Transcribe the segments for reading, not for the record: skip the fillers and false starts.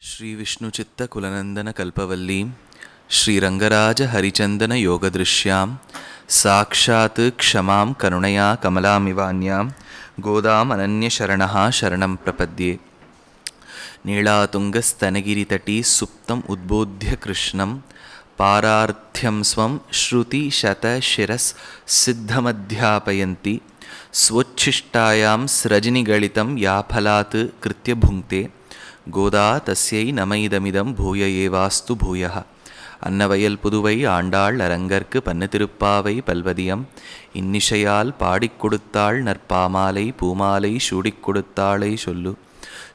श्री विष्णुचित्त कुलनंदन कल्पवल्लीं श्रीरंगराज हरिचंदन योगदृश्यां साक्षात् क्षमां करुणया कमलामिवान्यां गोदाम् अनन्यशरणः शरणं प्रपद्ये। नीलातुङ्गस्तनगिरितटी सुप्तम् उद्बोध्य कृष्णं पारार्थ्यं स्वं श्रुतिशतशिरःसिद्धमध्यापयन्ति स्वोच्छिष्टायां स्रजनिगलितं या फलात् कृत्य भुङ्क्ते கோதா தஸ்யை நமயிதமிதம் பூய ஏவாஸ்து பூயः. அன்னவயல் புதுவை ஆண்டாள் அரங்கற்கு பன்னு திருப்பாவை பல்வதியம் இன்னிசையால் பாடிக் கொடுத்தாள் நற்பாமாலை பூமாலை சூடிக் கொடுத்தாளை சொல்லு.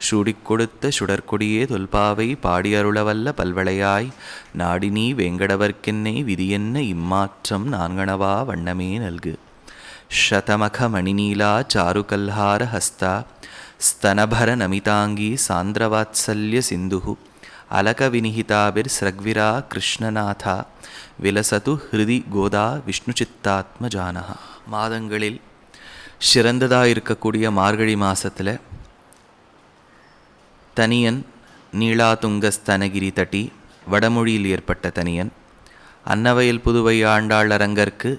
சூடிக் கொடுத்த சுடற்கொடியே தொல்பாவை பாடியருளவல்ல பல்வளையாய் நாடினீ வேங்கடவர்க்கென்னை விதியென்ன இம்மாற்றம் நான்கணவா வண்ணமே நல்கு. शतमख मणिनीला चारुकल्हार हस्ता स्तनभर नमितांगी सान्द्रवात्सल्य सिंधु अलक विनिहिताभिर्स्रग्विरा कृष्णनाथा विलसतु हृदि கோதா விஷ்ணுசித்தாத்மஜானஹ. மாதங்களில் சிறந்ததாக இருக்கக்கூடிய மார்கழி மாதத்தில் தனியன் நீளாதுங்கஸ்தனகிரி தட்டி வடமொழியில் ஏற்பட்ட தனியன் அன்னவயல் புதுவை ஆண்டாள் அரங்கற்கு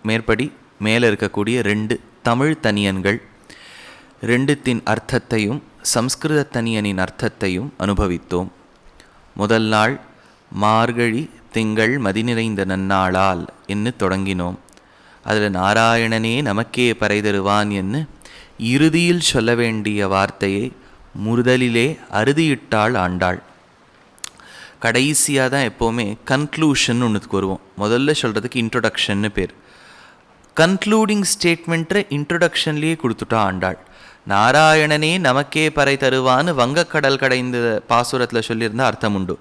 மேற்படி மேலே இருக்கக்கூடிய ரெண்டு தமிழ் தனியன்கள் ரெண்டுத்தின் அர்த்தத்தையும் சம்ஸ்கிருத தனியனின் அர்த்தத்தையும் அனுபவித்தோம். முதல் நாள் மார்கழி திங்கள் மதி நிறைந்த நன்னாளால் என்று தொடங்கினோம். அதில் நாராயணனே நமக்கே பறை தருவான் என்று இறுதியில் சொல்ல வேண்டிய வார்த்தையை முதலிலே அறுதியிட்டாள் ஆண்டாள். கடைசியாக தான் எப்போவுமே கன்க்ளூஷன் ஒன்றுக்கு வருவோம். முதல்ல சொல்கிறதுக்கு இன்ட்ரொடக்ஷன்னு பேர். கன்க்ளூடிங் ஸ்டேட்மெண்ட்டை இன்ட்ரொடக்ஷன்லேயே கொடுத்துட்டா ஆண்டாள். நாராயணனே நமக்கே பறை தருவான்னு வங்கக்கடல் கடைந்த பாசுரத்தில் சொல்லியிருந்தால் அர்த்தம் உண்டு.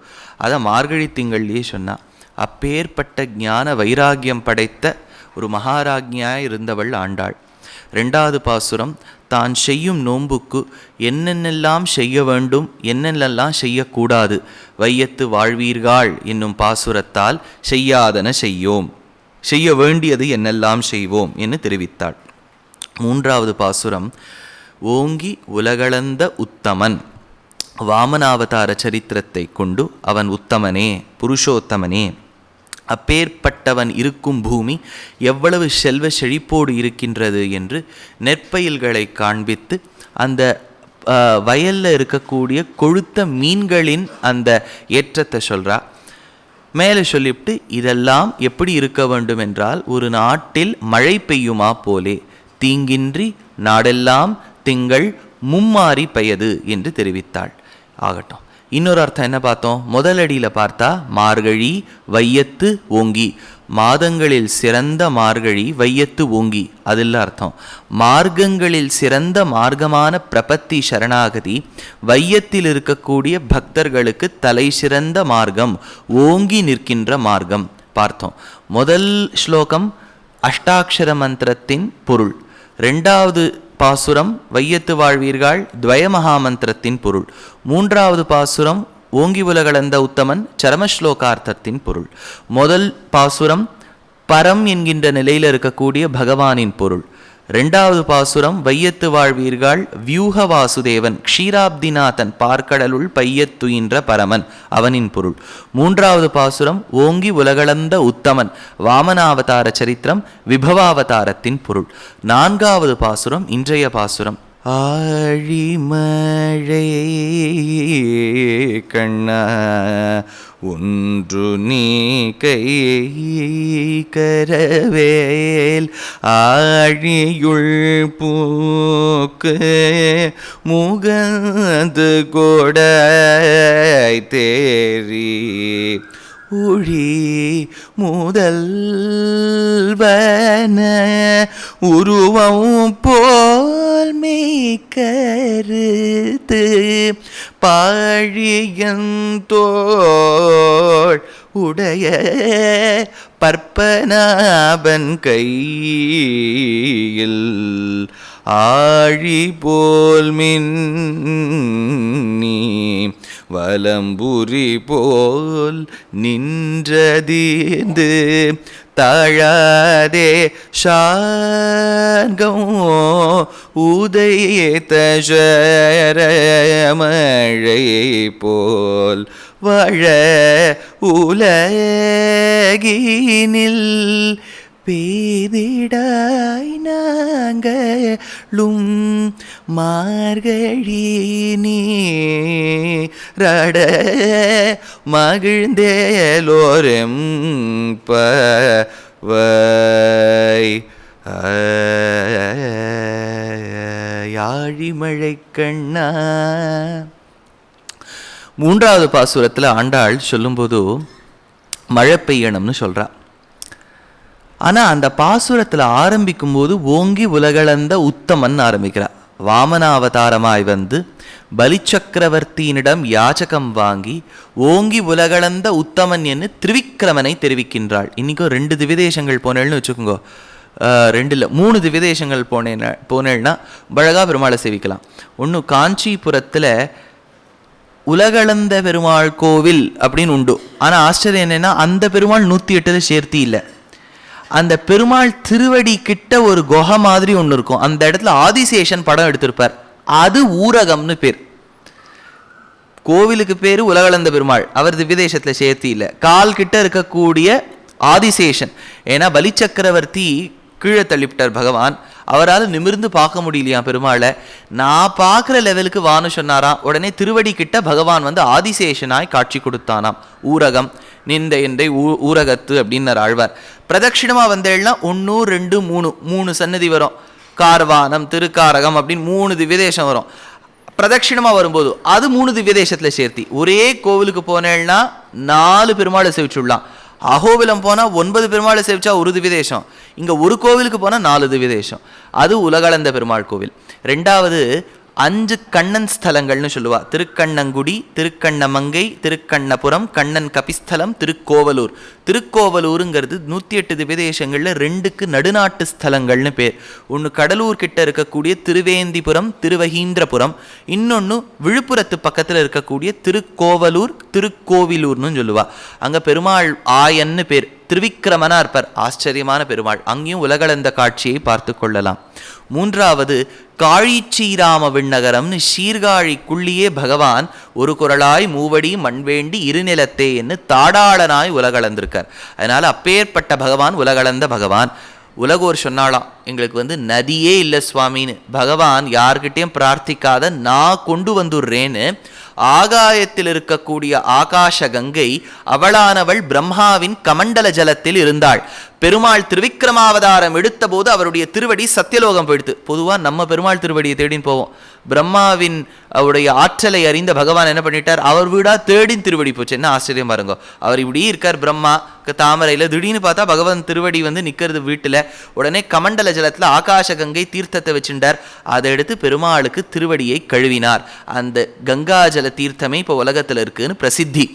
அதை மார்கழி திங்கள்லேயே சொன்னான். அப்பேற்பட்ட ஞான வைராக்கியம் படைத்த ஒரு மகாராஜ்ஞாய் இருந்தவள் ஆண்டாள். ரெண்டாவது பாசுரம் தான் செய்யும் நோன்புக்கு என்னென்னெல்லாம் செய்ய வேண்டும் என்னென்னெல்லாம் செய்யக்கூடாது வையத்து வாழ்வீர்கள் என்னும் பாசுரத்தால் செய்யாதன செய்யோம், செய்ய வேண்டியது என்னெல்லாம் செய்வோம் என்று தெரிவித்தாள். மூன்றாவது பாசுரம் ஓங்கி உலகளந்த உத்தமன் வாமனாவதார சரித்திரத்தை கொண்டு அவன் உத்தமனே புருஷோத்தமனே அப்பேற்பட்டவன் இருக்கும் பூமி எவ்வளவு செல்வ செழிப்போடு இருக்கின்றது என்று நெற்பயில்களை காண்பித்து அந்த வயலில் இருக்கக்கூடிய கொழுத்த மீன்களின் அந்த ஏற்றத்தை சொல்கிறா. மேலே சொல்லிவிட்டு இதெல்லாம் எப்படி இருக்க வேண்டும் என்றால் ஒரு நாட்டில் மழை பெய்யுமா போலே தீங்கின்றி நாடெல்லாம் திங்கள் மும்மாறி பெய்யது என்று தெரிவித்தாள். ஆகட்டும். இன்னொரு அர்த்தம் என்ன பார்த்தோம்? முதலடியில் பார்த்தா மார்கழி வையத்து ஓங்கி, மாதங்களில் சிறந்த மார்கழி வையத்து ஓங்கி, அதில் அர்த்தம் மார்க்கங்களில் சிறந்த மார்க்கமான பிரபத்தி சரணாகதி வையத்தில் இருக்கக்கூடிய பக்தர்களுக்கு தலை சிறந்த மார்க்கம் ஓங்கி நிற்கின்ற மார்க்கம் பார்த்தோம். முதல் ஸ்லோகம் அஷ்டாட்சர மந்திரத்தின் பொருள், ரெண்டாவது பாசுரம் வையத்து வாழ்வீர்கள் துவய மகாமந்திரத்தின் பொருள், மூன்றாவது பாசுரம் ஓங்கி உலகளந்த உத்தமன் சரமஸ்லோகார்த்தத்தின் பொருள், முதல் பாசுரம் பரம் என்கின்ற நிலையில் இருக்கக்கூடிய பகவானின் பொருள், ரெண்டாவது பாசுரம் வையத்து வாழ்வீர்கள் வியூக வாசுதேவன் க்ஷீராப்திநாதன் பார்க்கடலுள் பையத்துயின்ற பரமன் அவனின் பொருள், மூன்றாவது பாசுரம் ஓங்கி உலகளந்த உத்தமன் வாமனாவதார சரித்திரம் விபவாவதாரத்தின் பொருள், நான்காவது பாசுரம் இன்றைய பாசுரம் ஆழிமழை கண்ணா ஒன்று நீ கை கரவேல் ஆழியுள் பூக்கு முகந்து கொடை தேரி ஒழி முதல்வன உருவம் போல் மெய்கருத்து பாழியந்தோள் உடைய பற்பனாபன் கையில் ஆழி போல் மின்னி வலம்புரி போல் நின்றதீர்ந்து தாழாதே ஷார்கம் உதயத மழை போல் வாழ உலகினில் பேதிடாய் நாங்களும் மார்கழி நீரட மகிழ்ந்தேலோரும் பவை யாழிமழை கண்ணா. மூன்றாவது பாசுரத்தில் ஆண்டாள் சொல்லும்போது மழை பெய்யணும்னு சொல்றா. ஆனால் அந்த பாசுரத்தில் ஆரம்பிக்கும் போது ஓங்கி உலகளந்த உத்தமன் ஆரம்பிக்கிறார். வாமனாவதாரமாய் வந்து பலிச்சக்கரவர்த்தியினிடம் யாச்சகம் வாங்கி ஓங்கி உலகளந்த உத்தமன் என்று திரிவிக்ரமனை தெரிவிக்கின்றாள். இன்றைக்கும் 2 திவிதேசங்கள் போனேன்னு வச்சுக்கோங்க, 2 இல்லை 3 திவிதேசங்கள் போனேன்னா அழகா பெருமாளை சேவிக்கலாம். ஒன்று காஞ்சிபுரத்தில் உலகளந்த பெருமாள் கோவில் அப்படின்னு உண்டு. ஆனால் ஆச்சரியம் என்னென்னா அந்த பெருமாள் 108 சேர்த்தி இல்லை. அந்த பெருமாள் திருவடி கிட்ட ஒரு குகை மாதிரி ஒன்று இருக்கும். அந்த இடத்துல ஆதிசேஷன் படம் எடுத்திருப்பார். அது ஊரகம்னு பேர். கோவிலுக்கு பேரு உலகளந்த பெருமாள், அவர் திவ்யதேசத்தில் சேர்த்தி இல்லை. கால் கிட்ட இருக்கக்கூடிய ஆதிசேஷன். ஏன்னா பலிச்சக்கரவர்த்தி கீழே தள்ளிவிட்டார் பகவான். அவரால் நிமிர்ந்து பார்க்க முடியலையா பெருமாளை. நான் பார்க்குற லெவலுக்கு வான்னு சொன்னாராம். உடனே திருவடி கிட்ட பகவான் வந்து ஆதிசேஷனாய் காட்சி கொடுத்தானாம். ஊரகம் நிந்த எந்தை ஊரகத்து அப்படின்னார் ஆழ்வார். பிரதட்சிணமாக வந்தேன்னா 1 2 3 சன்னதி வரும். கார்வானம் திருக்காரகம் அப்படின்னு 3 திவ்யதேசம் வரும். பிரதட்சிணமாக வரும்போது அது 3 திவ்யதேசத்தில் சேர்த்தி. ஒரே கோவிலுக்கு போனேன்னா 4 பெருமாளை சேவிச்சுடலாம். அகோபிலம் போனால் 9 பெருமாளை சேவிச்சா ஒரு திவ்யதேசம். இங்கே ஒரு கோவிலுக்கு போனால் 4 திவ்யதேசம். அது உலகளந்த பெருமாள் கோவில். 2வது 5 கண்ணன் ஸ்தலங்கள்னு சொல்லுவா. திருக்கண்ணங்குடி, திருக்கண்ணமங்கை, திருக்கண்ணபுரம், கண்ணன் கபிஸ்தலம், திருக்கோவலூர். திருக்கோவலூருங்கிறது 108 திவ்யதேசங்களில் 2க்கு நடுநாட்டு ஸ்தலங்கள்னு பேர். ஒன்று கடலூர் கிட்ட இருக்கக்கூடிய திருவேந்திபுரம், திருவகீந்திரபுரம். இன்னொன்று விழுப்புரத்து பக்கத்தில் இருக்கக்கூடிய திருக்கோவலூர், திருக்கோவிலூர்னு சொல்லுவா. அங்கே பெருமாள் ஆயன்னு பேர். திருவிக்கிரமனா இருப்பார். ஆச்சரியமான பெருமாள். அங்கேயும் உலகளந்த காட்சியை பார்த்து கொள்ளலாம். 3வது காழிச்சீராம விண்ணகரம்னு சீர்காழிக்குள்ளியே பகவான் ஒரு குரலாய் மூவடி மண்வேண்டி இருநிலத்தே என்று தாடாளனாய் உலகளந்திருக்கார். அதனால அப்பேற்பட்ட பகவான் உலகளந்த பகவான். உலகோர் சொன்னாலாம், எங்களுக்கு வந்து நதியே இல்லை சுவாமின்னு. பகவான் யார்கிட்டையும் பிரார்த்திக்காத நான் கொண்டு வந்துடுறேன்னு ஆகாயத்தில் இருக்கக்கூடிய ஆகாஷ கங்கை அவளானவள் பிரம்மாவின் கமண்டல ஜலத்தில் இருந்தாள். பெருமாள் திருவிக்கிரமாவதாரம் எடுத்த போது அவருடைய திருவடி சத்தியலோகம் போயிடுத்து. பொதுவாக நம்ம பெருமாள் திருவடியை தேடின்னு போவோம். பிரம்மாவின் அவருடைய ஆற்றலை அறிந்த பகவான் என்ன பண்ணிட்டார், அவர் வீடா தேடின் திருவடி போச்சு. என்ன ஆச்சரியம் பாருங்க. அவர் இப்படி இருக்கார் பிரம்மா தாமரையில், திடீர்னு பார்த்தா பகவான் திருவடி வந்து நிற்கிறது வீட்டில். உடனே கமண்டல ஜலத்தில் ஆகாஷ கங்கை தீர்த்தத்தை வச்சுட்டார். அதை எடுத்து பெருமாளுக்கு திருவடியை கழுவினார். அந்த கங்கா ஜல தீர்த்தமே இப்போ உலகத்தில் இருக்குன்னு பிரசித்தி.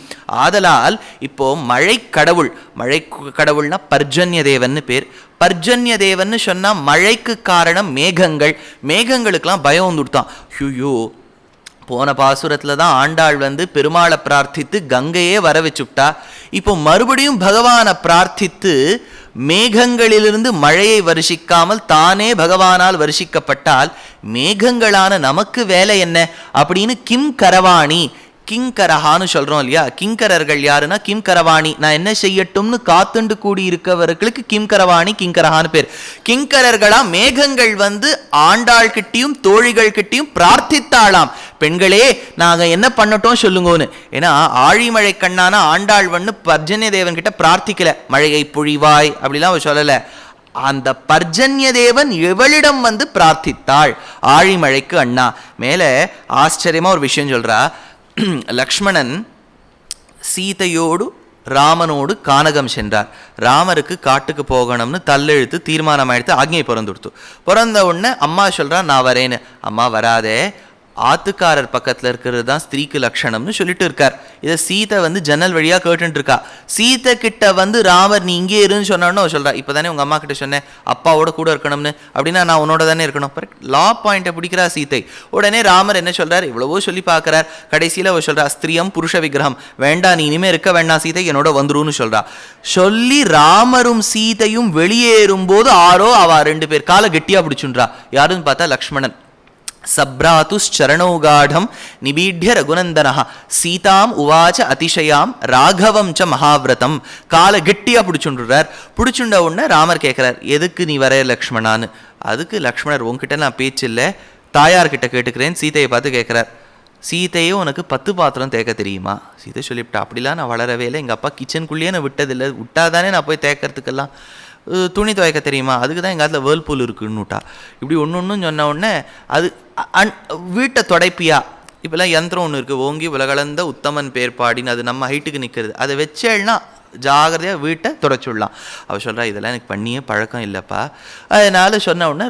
ஆதலால் இப்போ மழை கடவுள், மழை கடவுள்னா பர்ஜன்ய தேவன் பேர். பர்ஜன்ய தேவன் சொன்னா மழைக்கு காரணம் மேகங்கள். மேகங்களுக்கெல்லாம் பயம் வந்துட்டான். ஐயோ, போன பாசுரத்தில் தான் ஆண்டாள் வந்து பெருமாளை பிரார்த்தித்து கங்கையே வர வச்சுட்டா. இப்போ மறுபடியும் பகவானை பிரார்த்தித்து மேகங்களிலிருந்து மழையை வருஷிக்காமல் தானே பகவானால் வருஷிக்கப்பட்டால் மேகங்களான நமக்கு வேலை என்ன அப்படின்னு கிம் கரவாணி கிங்கரஹான்னு சொல்றோம் இல்லையா. கிங்கரர்கள் யாருன்னா கிம் கரவாணி, நான் என்ன செய்யட்டும்னு காத்துண்டு கூடி இருக்கவர்களுக்கு கிம் கரவாணி கிங்கரஹான்னு பேர். கிங்கரர்களா மேகங்கள் வந்து ஆண்டாள் கிட்டையும் தோழிகள் கிட்டையும் பிரார்த்தித்தாளாம், பெண்களே நாங்க என்ன பண்ணட்டும் சொல்லுங்கன்னு. ஏன்னா ஆழிமழை கண்ணான ஆண்டாள் வந்து பர்ஜன்ய தேவன் கிட்ட பிரார்த்திக்கல, மழையை பொழிவாய் அப்படிலாம் சொல்லல. அந்த பர்ஜன்ய தேவன் எவளிடம் வந்து பிரார்த்தித்தாள், ஆழிமழைக்கு அண்ணா. மேல ஆச்சரியமா ஒரு விஷயம் சொல்றா. லக்ஷ்மணன் சீதையோடு ராமனோடு கானகம் சென்றார். ராமருக்கு காட்டுக்கு போகணும்னு தள்ளெழுத்து தீர்மானம் ஆயிடுத்து. ஆக்ஞை பிறந்த உடனே அம்மா சொல்றா நான் வரேன்னு. அம்மா வராதே, ஆத்துக்காரர் பக்கத்தில் இருக்கிறது தான் ஸ்திரீக்கு லட்சணம்னு சொல்லிட்டு இருக்கார். இதை சீதை வந்து ஜன்னல் வழியாக கேட்டுட்டு இருக்கா. சீதை கிட்ட வந்து ராமர் நீ இங்கே இருன்னு சொன்னான்னு சொல்கிறா. இப்போ தானே உங்கள் அம்மா கிட்ட சொன்னேன் அப்பாவோட கூட இருக்கணும்னு, அப்படின்னா நான் உன்னோட தானே இருக்கணும். லா பாயிண்ட்டை பிடிக்கிறா சீதை. உடனே ராமர் என்ன சொல்கிறார், இவ்வளவோ சொல்லி பார்க்குறார். கடைசியில் அவர் சொல்கிறா ஸ்திரியம் புருஷ விக்கிரகம், வேண்டாம் நீ இனிமேல் இருக்க வேண்டாம் சீதை, என்னோட வந்துருன்னு சொல்கிறா. சொல்லி ராமரும் சீதையும் வெளியேறும் போது ஆரோ அவ 2 பேர் காலை கெட்டியாக பிடிச்சுன்றா. யாருன்னு பார்த்தா லக்ஷ்மணன். சப்ராத்துச்சரணௌகாடம் நிபீட்ய ரகுநந்தனஹ சீதாம் உவாச்ச அதிசயாம் ராகவம் ச மகாவிரதம். காலை கெட்டியா பிடிச்சுண்டுறார். பிடிச்சுண்ட உடனே ராமர் கேட்கிறார், எதுக்கு நீ வர லக்ஷ்மணான்னு. அதுக்கு லக்ஷ்மணர், உங்ககிட்ட நான் பேச்சு இல்லை, தாயார்கிட்ட கேட்டுக்கிறேன். சீதையை பார்த்து கேட்கிறார், சீதையே உனக்கு 10 பாத்திரம் தேக்க தெரியுமா? சீதை சொல்லிவிட்டா, அப்படிலாம் நான் வளரவே இல்லை, எங்கள் அப்பா கிச்சனுக்குள்ளேயே நான் விட்டதில்லை, விட்டாதானே நான் போய் தேக்கிறதுக்கெல்லாம். துணி துவைக்க தெரியுமா? அதுக்கு தான் எங்கள் அதில் வேர்ல்பூல் இருக்குன்னு விட்டா. இப்படி ஒன்று சொன்ன உடனே அது வீட்டை துடைப்பியா? இப்போல்லாம் யந்திரம் ஒன்று இருக்குது, ஓங்கி உலகளந்த உத்தமன் பேர் பாடின்னு, அது நம்ம ஹைட்டுக்கு நிற்கிறது. அதை வச்சேன்னா ஜாகிரதையாக வீட்டை துடைச்சுடலாம். அவர் சொல்கிறா, இதெல்லாம் எனக்கு பண்ணியே பழக்கம் இல்லைப்பா. அதனால் சொன்ன உடனே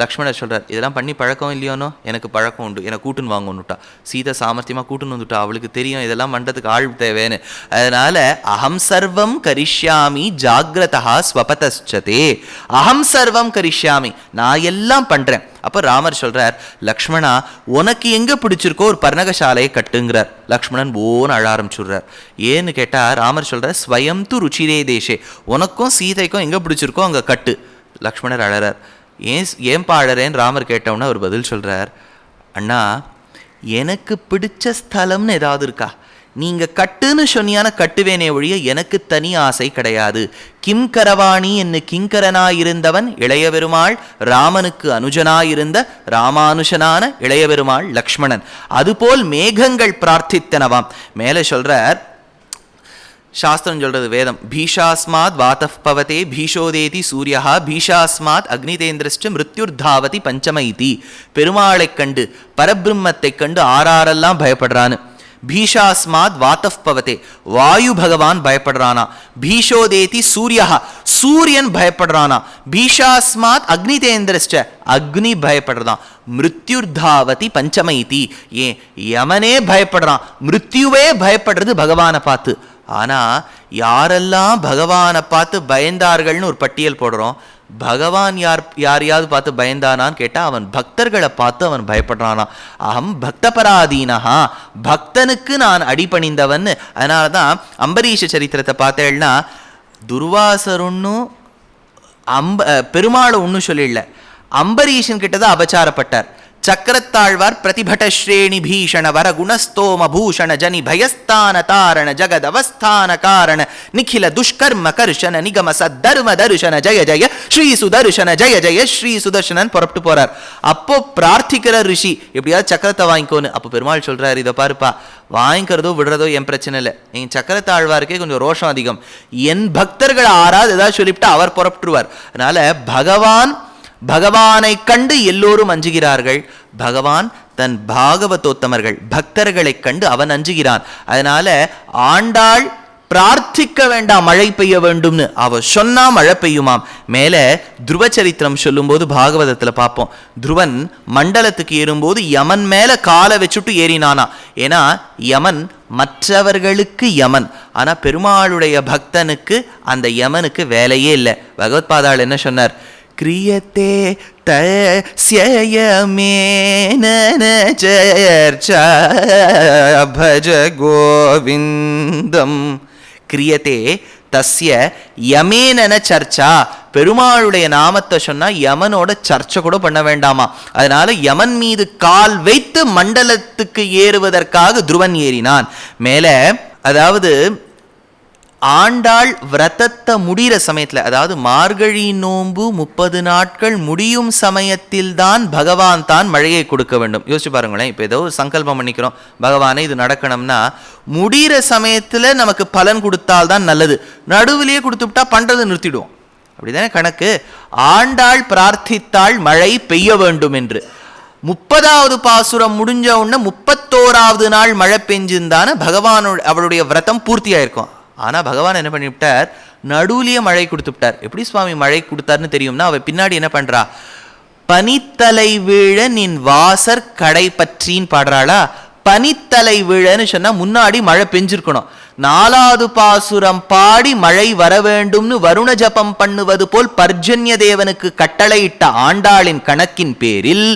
லக்ஷ்மணர் சொல்கிறார், இதெல்லாம் பண்ணி பழக்கம் இல்லையோனோ, எனக்கு பழக்கம் உண்டு, எனக்கு கூட்டுன்னு வாங்கணுட்டா. சீதை சாமர்த்தியமாக கூட்டுன்னு வந்துட்டா, அவளுக்கு தெரியும் இதெல்லாம் பண்ணுறதுக்கு ஆள் தேவைன்னு. அதனால் அகம் சர்வம் கரிஷ்யாமி ஜாகிரதா ஸ்வபதச்சதே. அகம் சர்வம் கரிஷ்யாமி, நான் எல்லாம் பண்ணுறேன். அப்போ ராமர் சொல்கிறார், லக்ஷ்மணா உனக்கு எங்கே பிடிச்சிருக்கோ ஒரு பர்ணகசாலையை கட்டுங்கிறார். லக்ஷ்மணன் ஓன்னு அழ ஆரம்பிச்சுடுறார். ஏன்னு கேட்டால் ராமர் சொல்கிறார், ஸ்வயம் து ருச்சிரே தேசே, உனக்கும் சீதைக்கும் எங்கே பிடிச்சிருக்கோ அங்கே கட்டு. லக்ஷ்மணர் அழறார். ஏன்பா அழறேன்னு ராமர் கேட்டவுடனே அவர் பதில் சொல்கிறார், அண்ணா எனக்கு பிடிச்ச ஸ்தலம்னு ஏதாவது இருக்கா? நீங்கள் கட்டுன்னு சொன்னியான கட்டுவேனே ஒழிய எனக்கு தனி ஆசை கிடையாது. கிம் கரவாணி என்று கிங்கரனாயிருந்தவன் இளைய பெருமாள், ராமனுக்கு அனுஜனாயிருந்த ராமானுஷனான இளைய பெருமாள் லக்ஷ்மணன். அதுபோல் மேகங்கள் பிரார்த்தித்தனவாம். மேலே சொல்கிறார், சாஸ்திரம் சொல்கிறது, வேதம், பீஷாஸ்மாத் வாத்தப் பவதே பீஷோதேதி சூர்யா பீஷாஸ்மாத் அக்னிதேந்திரஸ்ட மிருத்யுர்தாவதி பஞ்சமைதி. பெருமாளை கண்டு பரபிரம்மத்தை கண்டு ஆறாரெல்லாம் பயப்படுறான்னு. பீஷாஸ்மாத் வாத்தப் பவதே, வாயு பகவான் பயப்படுறானா. பீஷோதேதி சூர்யா, சூரியன் பயப்படுறானா. பீஷாஸ்மாத் அக்னிதேந்திரஸ்ட, அக்னி பயப்படுறான். மிருத்யுர்தாவதி பஞ்சமைதி, ஏன் யமனே பயப்படுறான், மிருத்யுவே பயப்படுறது பகவானை பார்த்து. ஆனால் யாரெல்லாம் பகவானை பார்த்து பயந்தார்கள்னு ஒரு பட்டியல் போடுறோம். பகவான் யாரையாவது பார்த்து பயந்தானான்னு கேட்டால் அவன் பக்தர்களை பார்த்து அவன் பயப்படுறானா. அகம் பக்தபராதீனஹா, பக்தனுக்கு நான் அடிபணிந்தவன். அதனால தான் அம்பரீஷ சரித்திரத்தை பார்த்தேன்னா துர்வாசருன்னு பெருமாளை ஒன்றும் சொல்லிடல, அம்பரீஷன் கிட்டதான் அபச்சாரப்பட்டார். சக்கரத்தாழ்வார் பிரதிபட ஸ்ரேணி பீஷண வர குணஸ்தோம பூஷண ஜனி பயஸ்தான தாரண ஜகத் அவஸ்தான காரண நிகில துஷ்கர்ம கர்ஷன நிகம சத்தர்ம தர்ஷன ஜெய ஜெய ஸ்ரீ சுதர்ஷன ஜெய ஜெய ஸ்ரீ சுதர்ஷனன் புறப்பட்டு போறார். அப்போ பிரார்த்திக்கிற ரிஷி, எப்படியாவது சக்கரத்தை வாங்கிக்கோன்னு. அப்போ பெருமாள் சொல்றாரு, இதை பாருப்பா, வாங்கிக்கிறதோ விடுறதோ என் பிரச்சனை இல்லை, என் சக்கரத்தாழ்வாருக்கே கொஞ்சம் ரோஷம் அதிகம், என் பக்தர்கள் ஆறாவது ஏதாவது சொல்லிவிட்டு அவர் புறப்பட்டுருவார். அதனால பகவானை கண்டு எல்லோரும் அஞ்சுகிறார்கள். பகவான் தன் பாகவதோத்தமர்கள் பக்தர்களை கண்டு அவன் அஞ்சுகிறான். அதனால ஆண்டாள் பிரார்த்திக்க வேண்டாம் மழை பெய்ய வேண்டும்னு, அவ சொன்னா மழை பெய்யுமாம். மேல துருவ சரித்திரம் சொல்லும் போது பாகவதத்துல பார்ப்போம், துருவன் மண்டலத்துக்கு ஏறும்போது யமன் மேல காலை வச்சுட்டு ஏறினானா. ஏன்னா யமன் மற்றவர்களுக்கு யமன், ஆனா பெருமாளுடைய பக்தனுக்கு அந்த யமனுக்கு வேலையே இல்லை. பகவத்பாதாள் என்ன சொன்னார், கிரியத்தே தயமேன சர்ச்சா பஜ கோவிந்தம். கிரியத்தே தஸ்ய யமேன சர்ச்சா, பெருமாளுடைய நாமத்தை சொன்னா யமனோட சர்ச்சை கூட பண்ண வேண்டாமா. அதனால யமன் மீது கால் வைத்து மண்டலத்துக்கு ஏறுவதற்காக துருவன் ஏறினான். மேல அதாவது ஆண்டாள் விரதத்தை முடிகிற சமயத்தில், அதாவது மார்கழி நோன்பு 30 நாட்கள் முடியும் சமயத்தில் தான் பகவான் தான் மழையை கொடுக்க வேண்டும். யோசிச்சு பாருங்களேன், இப்போ ஏதோ சங்கல்பம் பண்ணிக்கிறோம், பகவானே இது நடக்கணும்னா முடிகிற சமயத்தில் நமக்கு பலன் கொடுத்தால்தான் நல்லது. நடுவிலேயே கொடுத்துவிட்டா பண்ணுறது நிறுத்திடுவோம், அப்படிதானே கணக்கு. ஆண்டாள் பிரார்த்தித்தாள் மழை பெய்ய வேண்டும் என்று. 30வது பாசுரம் முடிஞ்ச உடனே 31வது நாள் மழை பெஞ்சிருந்தான பகவானோட அவளுடைய விரதம் பூர்த்தியாயிருக்கும். ஆனால் பகவான் என்ன பண்ணிவிட்டார், நடுவுலேயே மழை கொடுத்துவிட்டார். எப்படி சுவாமி மழை கொடுத்தாருன்னு தெரியும்னா, அவ பின்னாடி என்ன பண்ணுறா, பனித்தலை வீழ நின் வாசர் கடை பற்றின்னு பாடுறாளா. பனித்தலை விழன்னு சொன்னா முன்னாடி மழை பெஞ்சிருக்கணும். 4வது பாசுரம் பாடி மழை வர வேண்டும்னு வருண ஜபம் பண்ணுவது போல் பர்ஜன்ய தேவனுக்கு கட்டளையிட்ட ஆண்டாளின் கணக்கின் பேரில்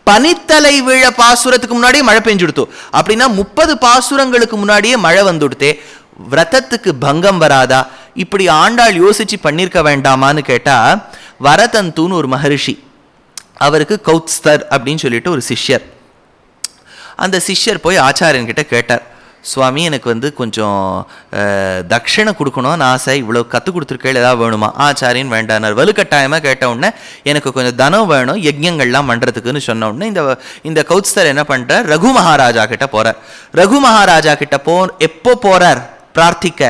பனித்தலை விழ பாசுரத்துக்கு முன்னாடியே மழை பெஞ்சுடுத்து. அப்படின்னா 30 பாசுரங்களுக்கு முன்னாடியே மழை வந்துடுத்தே, விரதத்துக்கு பங்கம் வராதா? இப்படி ஆண்டாள் யோசிச்சு பண்ணிருக்க வேண்டாமான்னு கேட்டா, வரதந்துன்னு ஒரு மகரிஷி, அவருக்கு கௌத்ஸ்தர் அப்படின்னு சொல்லிட்டு ஒரு சிஷ்யர். அந்த சிஷ்யர் போய் ஆச்சாரியன் கிட்ட கேட்டார், சுவாமி எனக்கு கொஞ்சம் தட்சிணை கொடுக்கணும்னு ஆசை, இவ்வளோ கற்றுக் கொடுத்துருக்கேள், ஏதாவது வேணுமா? ஆச்சாரியன் வேண்டானார். வலுக்கட்டாயமாக கேட்ட உடனே எனக்கு கொஞ்சம் தனம் வேணும் யஜ்யங்கள்லாம் பண்ணுறதுக்குன்னு சொன்ன உடனே இந்த கௌத்ஸ்தர் என்ன பண்ணுறார், ரகு மகாராஜா கிட்ட போகிறார். ரகு மகாராஜா கிட்ட எப்போ போகிறார் பிரார்த்திக்க?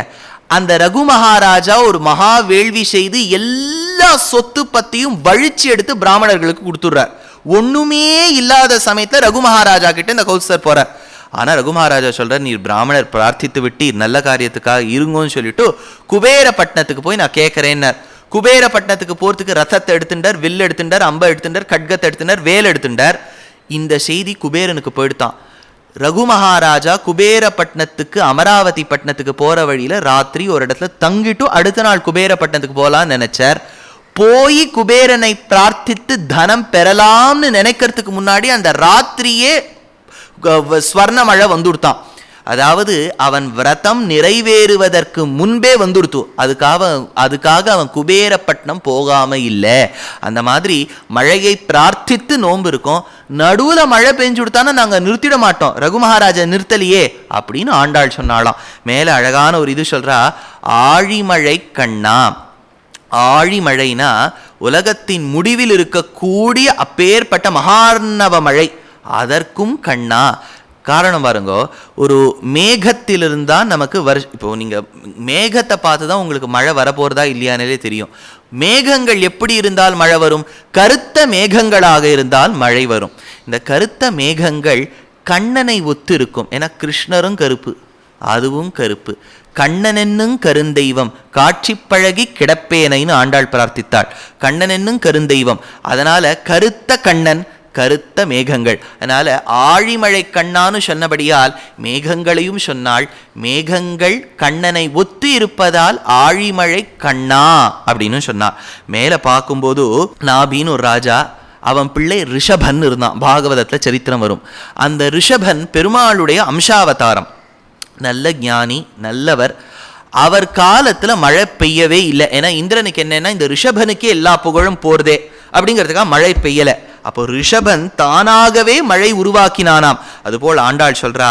அந்த ரகு மகாராஜா ஒரு மகா வேள்வி செய்து எல்லா சொத்து பத்தியும் வழிச்சு எடுத்து பிராமணர்களுக்கு கொடுத்துடுறார். ஒண்ணுமே இல்லாத சமயத்துல ரகு மகாராஜா கிட்ட இந்த கௌத்ஸ்தர் போறார். ஆனா ரகு மகாராஜா சொல்றார், நீர் பிராமணர் பிரார்த்தித்து விட்டு நல்ல காரியத்துக்காக இருங்கன்னு சொல்லிட்டு குபேரப்பட்டினத்துக்கு போய் நான் கேட்கிறேன்னார். குபேரப்பட்டினத்துக்கு போறதுக்கு ரதத்தை எடுத்துட்டார், வில் எடுத்துட்டார், அம்பை எடுத்துட்டார், கட்கத்தை எடுத்துட்டார், வேல் எடுத்துட்டார். இந்த செய்தி குபேரனுக்கு போயிடுத்தான். ரகு மகாராஜா குபேரப்பட்டினத்துக்கு அமராவதி பட்டினத்துக்கு போற வழியில ராத்திரி ஒரு இடத்துல தங்கிட்டு அடுத்த நாள் குபேரப்பட்டினத்துக்கு போலான்னு நினைச்சார். போய் குபேரனை பிரார்த்தித்து தனம் பெறலாம்னு நினைக்கிறதுக்கு முன்னாடி அந்த ராத்திரியே ஸ்வர்ண மழை வந்துடுத்தான். அதாவது அவன் விரதம் நிறைவேறுவதற்கு முன்பே வந்துடுத்து. அதுக்காக அவன் குபேரப்பட்டினம் போகாம இல்லை. அந்த மாதிரி மழையை பிரார்த்தித்து நோன்பு இருக்கும். நடுவுல மழை பெஞ்சு கொடுத்தானா நாங்க நிறுத்திட மாட்டோம், ரகு மகாராஜா நிறுத்தலையே அப்படின்னு ஆண்டாள் சொன்னாலாம். மேல அழகான ஒரு இது சொல்றா, ஆழிமழை கண்ணா. ஆழிமழைனா உலகத்தின் முடிவில் இருக்கக்கூடிய அப்பேற்பட்ட மகார்ணவ மழை, அதற்கும் கண்ணா. காரணம் பாருங்கோ, ஒரு மேகத்திலிருந்தான் நமக்கு இப்போ நீங்கள் மேகத்தை பார்த்து தான் உங்களுக்கு மழை வரப்போகிறதா இல்லையானே தெரியும். மேகங்கள் எப்படி இருந்தால் மழை வரும்? கருத்த மேகங்களாக இருந்தால் மழை வரும். இந்த கருத்த மேகங்கள் கண்ணனை ஒத்து இருக்கும். ஏன்னா கிருஷ்ணரும் கருப்பு, அதுவும் கருப்பு. கண்ணனென்னும் கருந்தெய்வம் காட்சி பழகி கிடப்பேனைன்னு ஆண்டாள் பிரார்த்தித்தாள். கண்ணனென்னும் கருந்தெய்வம், அதனால கருத்த கண்ணன், கருத்த மேகங்கள். அதனால ஆழிமழை கண்ணான்னு சொன்னபடியால் மேகங்களையும் சொன்னாள். மேகங்கள் கண்ணனை ஒத்து இருப்பதால் ஆழிமழை கண்ணா அப்படின்னு சொன்னார். மேல பார்க்கும்போது நாபின்னு ஒரு ராஜா, அவன் பிள்ளை ரிஷபன் இருந்தான். பாகவதத்துல சரித்திரம் வரும். அந்த ரிஷபன் பெருமாளுடைய அம்சாவதாரம், நல்ல ஞானி, நல்லவர். அவர் காலத்துல மழை பெய்யவே இல்லை. ஏன்னா இந்திரனுக்கு என்னன்னா இந்த ரிஷபனுக்கே எல்லா புகழும் போறதே அப்படிங்கிறதுக்காக மழை பெய்யல. அப்போ ரிஷபன் தானாகவே மழை உருவாக்கினானாம். அதுபோல் ஆண்டாள் சொல்றா,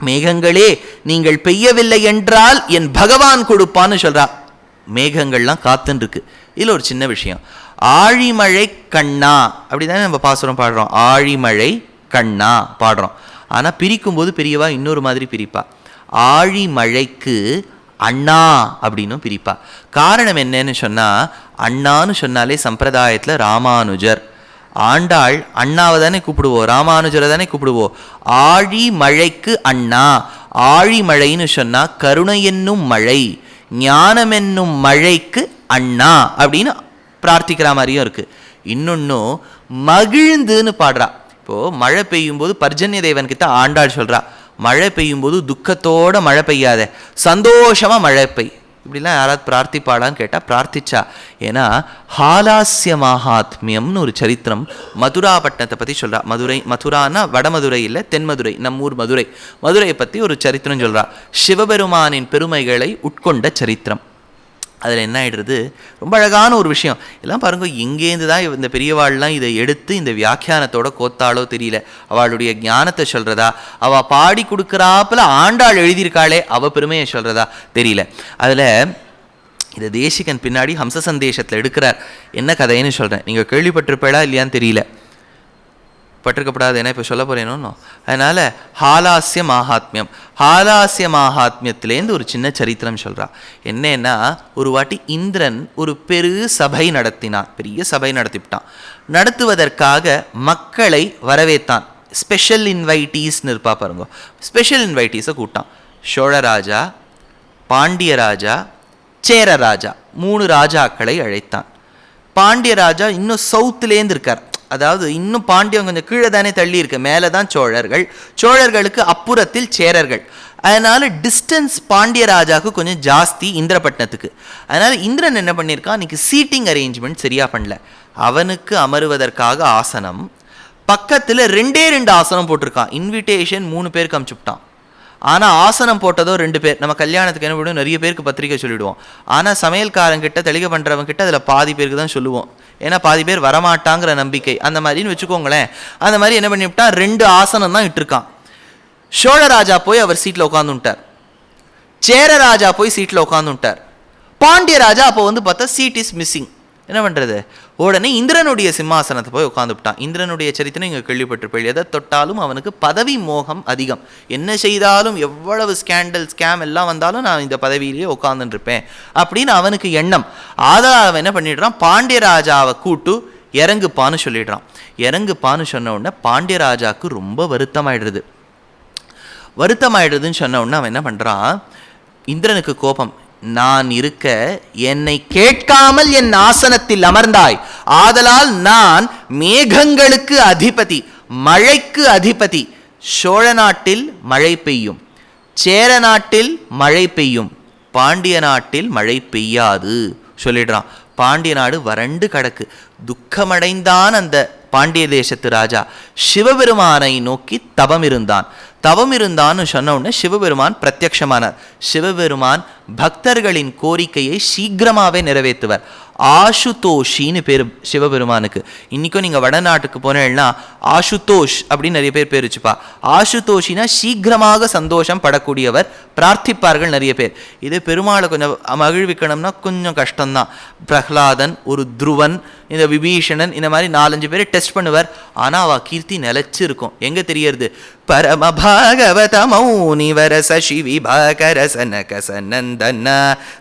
மேகங்களே நீங்கள் பெய்யவில்லை என்றால் என் பகவான் கொடுப்பான்னு சொல்றா. மேகங்கள்லாம் காத்துன்னு இருக்கு. இதுல ஒரு சின்ன விஷயம், ஆழிமழை கண்ணா அப்படிதானே நம்ம பாசுரம் பாடுறோம், ஆழிமழை கண்ணா பாடுறோம். ஆனா பிரிக்கும் போது பெரியவா இன்னொரு மாதிரி பிரிப்பா, ஆழிமழைக்கு அண்ணா அப்படின்னும் பிரிப்பா. காரணம் என்னன்னு சொன்னா, அண்ணான்னு சொன்னாலே சம்பிரதாயத்துல ராமானுஜர், ஆண்டாள் அண்ணாவை தானே கூப்பிடுவோம், ராமானுஜரை தானே கூப்பிடுவோம். ஆழி மழைக்கு அண்ணா. ஆழிமழைன்னு சொன்னா கருணை என்னும் மழை, ஞானம் என்னும் மழைக்கு அண்ணா அப்படின்னு பிரார்த்திக்கிற மாதிரியும் இருக்கு. இன்னொன்னும் மகிழ்ந்துன்னு பாடுறா. இப்போ மழை பெய்யும் போது பர்ஜன்ய தேவன் கிட்ட ஆண்டாள் சொல்றா, மழை பெய்யும் போது துக்கத்தோட மழை பெய்யாத, சந்தோஷமா மழை பெய். இப்படிலாம் யாராவது பிரார்த்திப்பாடான்னு கேட்டால் பிரார்த்திச்சா. ஏன்னா ஹாலாஸ்ய மகாத்மியம்னு ஒரு சரித்திரம் மதுராபட்டினத்தை பற்றி சொல்கிறா. மதுரானா வடமதுரை இல்லை, தென்மதுரை, நம்மூர் மதுரை. மதுரையை பற்றி ஒரு சரித்திரம் சொல்கிறா. சிவபெருமானின் பெருமைகளை உட்கொண்ட சரித்திரம். அதில் என்ன ஆகிடுறது, ரொம்ப அழகான ஒரு விஷயம். எல்லாம் பாருங்க, எங்கேருந்து தான் இந்த பெரியவாள்லாம் இதை எடுத்து இந்த வியாக்கியானத்தோட கோத்தாளோ தெரியல. அவளுடைய ஞானத்தை சொல்கிறதா, அவள் பாடி கொடுக்குறாப்புல ஆண்டாள் எழுதியிருக்காளே அவள் பெருமையை சொல்கிறதா தெரியல. அதில் இதை தேசிகன் பின்னாடி ஹம்ச சந்தேஷத்தில் எடுக்கிறார். என்ன கதைன்னு சொல்கிறேன், நீங்கள் கேள்விப்பட்டிருப்பேடா இல்லையான்னு தெரியல. பட்டிருக்கப்படாது, ஏன்னா இப்போ சொல்ல போகிறேனோ. அதனால் ஹாலாஸ்ய மகாத்மியம், ஹாலாஸ்ய மகாத்மியத்திலேருந்து ஒரு சின்ன சரித்திரம் சொல்கிறா. என்னன்னா, ஒரு வாட்டி இந்திரன் ஒரு சபை நடத்தினான், பெரிய சபை நடத்திவிட்டான். நடத்துவதற்காக மக்களை வரவேற்றான். ஸ்பெஷல் இன்வைட்டீஸ்னு இருப்பா பாருங்க, ஸ்பெஷல் இன்வைட்டீஸை கூட்டான். சோழராஜா, பாண்டியராஜா, சேரராஜா, 3 ராஜாக்களை அழைத்தான். பாண்டியராஜா இன்னும் சவுத்துலேருந்து இருக்கார், அதாவது இன்னும் பாண்டியம் கொஞ்சம் கீழே தானே தள்ளி இருக்கு, மேலே தான் சோழர்கள், சோழர்களுக்கு அப்புறத்தில் சேரர்கள். அதனால டிஸ்டன்ஸ் பாண்டிய ராஜாவுக்கு கொஞ்சம் ஜாஸ்தி இந்திரபட்டினத்துக்கு. அதனால இந்திரன் என்ன பண்ணியிருக்கான், இன்னைக்கு சீட்டிங் அரேஞ்ச்மெண்ட் சரியா பண்ணல. அவனுக்கு அமருவதற்காக ஆசனம் பக்கத்தில் 2 ஆசனம் போட்டிருக்கான். இன்விடேஷன் 3 பேருக்கு அமுச்சுட்டான். ஆனால் ஆசனம் போட்டதோ 2 பேர். நம்ம கல்யாணத்துக்கு என்ன விடுவோம், நிறைய பேருக்கு பத்திரிக்கை சொல்லிவிடுவோம். ஆனால் சமையல்காரங்கிட்ட தெளிக பண்ணுறவங்கிட்ட அதில் பாதி பேருக்கு தான் சொல்லுவோம். ஏன்னா பாதி பேர் வரமாட்டாங்கிற நம்பிக்கை. அந்த மாதிரின்னு வச்சுக்கோங்களேன். அந்த மாதிரி என்ன பண்ணிவிட்டான், 2 ஆசனம் தான் இட்டிருக்கான். சோழராஜா போய் அவர் சீட்டில் உட்காந்துட்டார், சேரராஜா போய் சீட்டில் உட்காந்துட்டார். பாண்டிய ராஜா அப்போ வந்து பார்த்தா சீட் இஸ் மிஸ்ஸிங். என்ன பண்ணுறது, உடனே இந்திரனுடைய சிம்மாசனத்தை போய் உட்காந்துவிட்டான். இந்திரனுடைய சரித்திரம் இங்கே கேள்விப்பட்டிருப்பேன். எதை தொட்டாலும் அவனுக்கு பதவி மோகம் அதிகம். என்ன செய்தாலும் எவ்வளவு ஸ்கேண்டல் ஸ்கேம் எல்லாம் வந்தாலும் நான் இந்த பதவியிலேயே உட்காந்துருப்பேன் அப்படின்னு அவனுக்கு எண்ணம். ஆதலால் அவன் என்ன பண்ணிடுறான், பாண்டிய ராஜாவை கூட்டு இறங்குப்பான்னு சொல்லிடுறான். இறங்குப்பான்னு சொன்ன உடனே பாண்டிய ராஜாவுக்கு ரொம்ப வருத்தமாயிடுதுன்னு சொன்ன உடனே அவன் என்ன பண்ணுறான், இந்திரனுக்கு கோபம். நான் இருக்க என்னை கேட்காமல் என் ஆசனத்தில் அமர்ந்தாய், ஆதலால் நான் மேகங்களுக்கு அதிபதி, மழைக்கு அதிபதி. சோழ நாட்டில் மழை பெய்யும், சேர நாட்டில் மழை பெய்யும், பாண்டிய நாட்டில் மழை பெய்யாது சொல்லிடுறான். பாண்டிய நாடு வறண்டு கிடக்கு. துக்கமடைந்தான் அந்த பாண்டிய தேசத்து ராஜா. சிவபெருமானை நோக்கி தவம் இருந்தான்னு சொன்ன உடனே சிவபெருமான் பிரத்யக்ஷமானார். சிவபெருமான் பக்தர்களின் கோரிக்கையை சீக்கிரமாகவே நிறைவேற்றுவார். ஆசுதோஷின்னு பேர் சிவபெருமானுக்கு. இன்றைக்கும் நீங்கள் வடநாட்டுக்கு போனேன்னா ஆசுதோஷ் அப்படின்னு நிறைய பேர் வச்சுப்பா. ஆசுதோஷினா சீக்கிரமாக சந்தோஷம் படக்கூடியவர், பிரார்த்திப்பார்கள் நிறைய பேர். இதே பெருமாளை கொஞ்சம் மகிழ்விக்கணும்னா கொஞ்சம் கஷ்டம்தான். பிரஹ்லாதன், ஒரு துருவன், இந்த விபீஷணன், இந்த மாதிரி 4-5 பேரை டெஸ்ட் பண்ணுவார். ஆனால் அவள் கீர்த்தி நிலச்சி இருக்கும். எங்கே தெரியறது, பரம பாகவத மௌனிவர சசி விபாகர சனக சனந்தன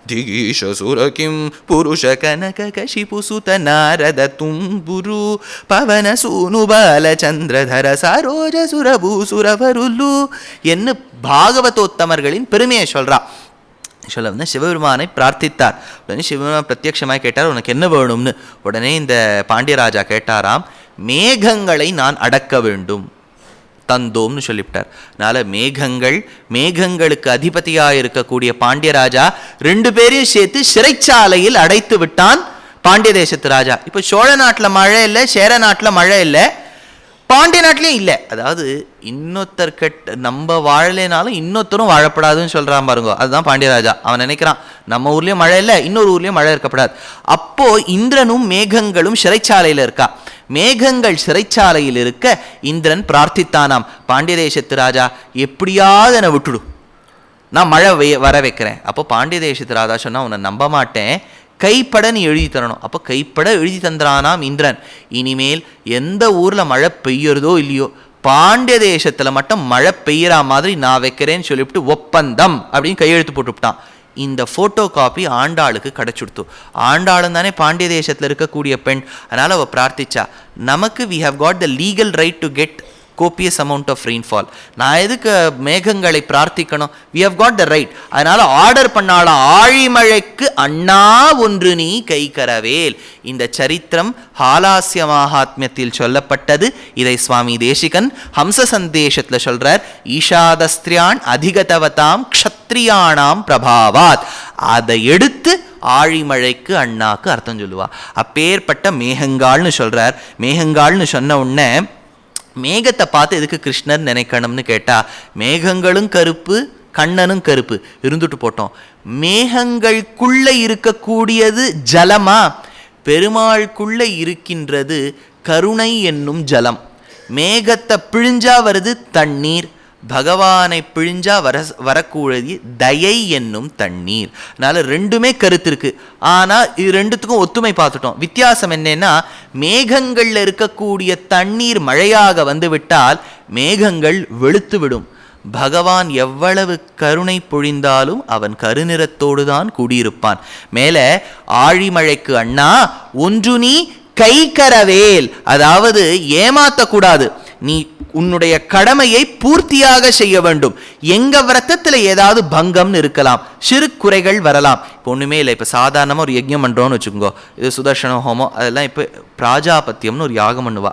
திகீஷ சுரகிம் புருஷ கனக கஷிபு சுத நாரத தும்புரு பவன சூனு பால சந்திரதர சரோஜ சுரபூ சுரவருல்லு என்ன பாகவதோத்தமர்களின் பெருமையை சொல்றா. சொல்ல வந்து சிவபெருமானை பிரார்த்தித்தார். உடனே சிவபெருமான் பிரத்யட்சமாக கேட்டார், உனக்கு என்ன வேணும்னு. உடனே இந்த பாண்டியராஜா கேட்டாராம், மேகங்களை நான் அடக்க வேண்டும், தந்தோம்னு சொல்லிவிட்டார். அதனால மேகங்களுக்கு அதிபதியாக இருக்கக்கூடிய பாண்டியராஜா 2 பேரையும் சேர்த்து சிறைச்சாலையில் அடைத்து விட்டான் பாண்டிய தேசத்து ராஜா. இப்போ சோழ நாட்டில் மழை இல்லை, சேர நாட்டில் மழை இல்லை, பாண்டிய நாட்டிலையும் இல்லை. அதாவது இன்னொருத்தர் நம்ம வாழலைனாலும் இன்னொருத்தரும் வாழப்படாதுன்னு சொல்கிறான் பாருங்க. அதுதான் பாண்டியராஜா. அவன் நினைக்கிறான் நம்ம ஊர்லேயும் மழை இல்லை, இன்னொரு ஊர்லேயும் மழை இருக்கப்படாது. அப்போ இந்திரனும் மேகங்களும் சிறைச்சாலையில் இருக்கா. மேகங்கள் சிறைச்சாலையில் இருக்க இந்திரன் பிரார்த்தித்தானாம், பாண்டிய தேசத்து ராஜா எப்படியாவது என்னை விட்டுடு, நான் மழை வர வைக்கிறேன். அப்போ பாண்டிய தேசத்து ராஜா சொன்னா, உன்னை நம்ப மாட்டேன், கைப்பட நீ எழுதி தரணும். அப்போ கைப்பட எழுதி தந்துறானாம் இந்திரன். இனிமேல் எந்த ஊரில் மழை பெய்யறதோ இல்லையோ, பாண்டிய தேசத்தில் மட்டும் மழை பெய்யற மாதிரி நான் வைக்கிறேன்னு சொல்லிவிட்டு ஒப்பந்தம் அப்படின்னு கையெழுத்து போட்டுவிட்டான். இந்த ஃபோட்டோ காப்பி ஆண்டாளுக்கு கிடச்சுடுத்து. ஆண்டாளும் தானே பாண்டிய தேசத்தில் இருக்கக்கூடிய பெண். அதனால் அவள் பிரார்த்திச்சா, நமக்கு we have got the legal right to get copious amount of rainfall. நான் எதுக்கு மேகங்களை பிரார்த்திக்கணும், we have got the right. அதனால ஆர்டர் பண்ணாலும் ஆழிமழைக்கு அண்ணா ஒன்று நீ கைகரவேல். இந்த சரித்திரம் ஹாலாஸ்ய மகாத்மியத்தில் சொல்லப்பட்டது. இதை சுவாமி தேசிகன் ஹம்ச சந்தேஷத்தில் சொல்றார். ஈஷாதஸ்திரியான் அதிகதவதாம் க்ஷத்ரியானாம் பிரபாவாத். அதை எடுத்து ஆழிமழைக்கு அண்ணாக்கு அர்த்தம் சொல்லுவா. அப்பேற்பட்ட மேகங்கால்னு சொல்றார். மேகங்கால்னு சொன்ன உடனே மேகத்தை பார்த்து எதுக்கு கிருஷ்ணர் நினைக்கணும்னு கேட்டா, மேகங்களும் கருப்பு, கண்ணனும் கருப்பு இருந்துட்டு போட்டோம். மேகங்களுக்குள்ள இருக்கக்கூடியது ஜலமா, பெருமாளுக்குள்ள இருக்கின்றது கருணை என்னும் ஜலம். மேகத்தை பிழிஞ்சா வருது தண்ணீர், பகவானை பிழிஞ்சா வரக்கூடிய தயை என்னும் தண்ணீர். அதனால 2மே கருத்து இருக்கு. ஆனா இது 2த்துக்கும் ஒத்துமை பார்த்துட்டோம். வித்தியாசம் என்னன்னா, மேகங்கள்ல இருக்கக்கூடிய தண்ணீர் மழையாக வந்து விட்டால் மேகங்கள் வெளுத்து விடும். பகவான் எவ்வளவு கருணை பொழிந்தாலும் அவன் கருநிறத்தோடு தான் கூடியிருப்பான். மேல ஆழிமழைக்கு அண்ணா ஒன்று நீ கைகரவேல், அதாவது ஏமாத்தக்கூடாது. நீ உன்னுடைய கடமையை பூர்த்தியாக செய்ய வேண்டும். எங்க விரதத்தில் ஏதாவது பங்கம்னு இருக்கலாம், சிறு குறைகள் வரலாம். இப்போ ஒன்றுமே இல்லை, இப்போ சாதாரணமாக ஒரு யஜ்யம் பண்ணுறோன்னு வச்சுக்கோங்க, இது சுதர்சன ஹோமம் அதெல்லாம். இப்போ பிராஜாபத்தியம்னு ஒரு யாகம் பண்ணுவா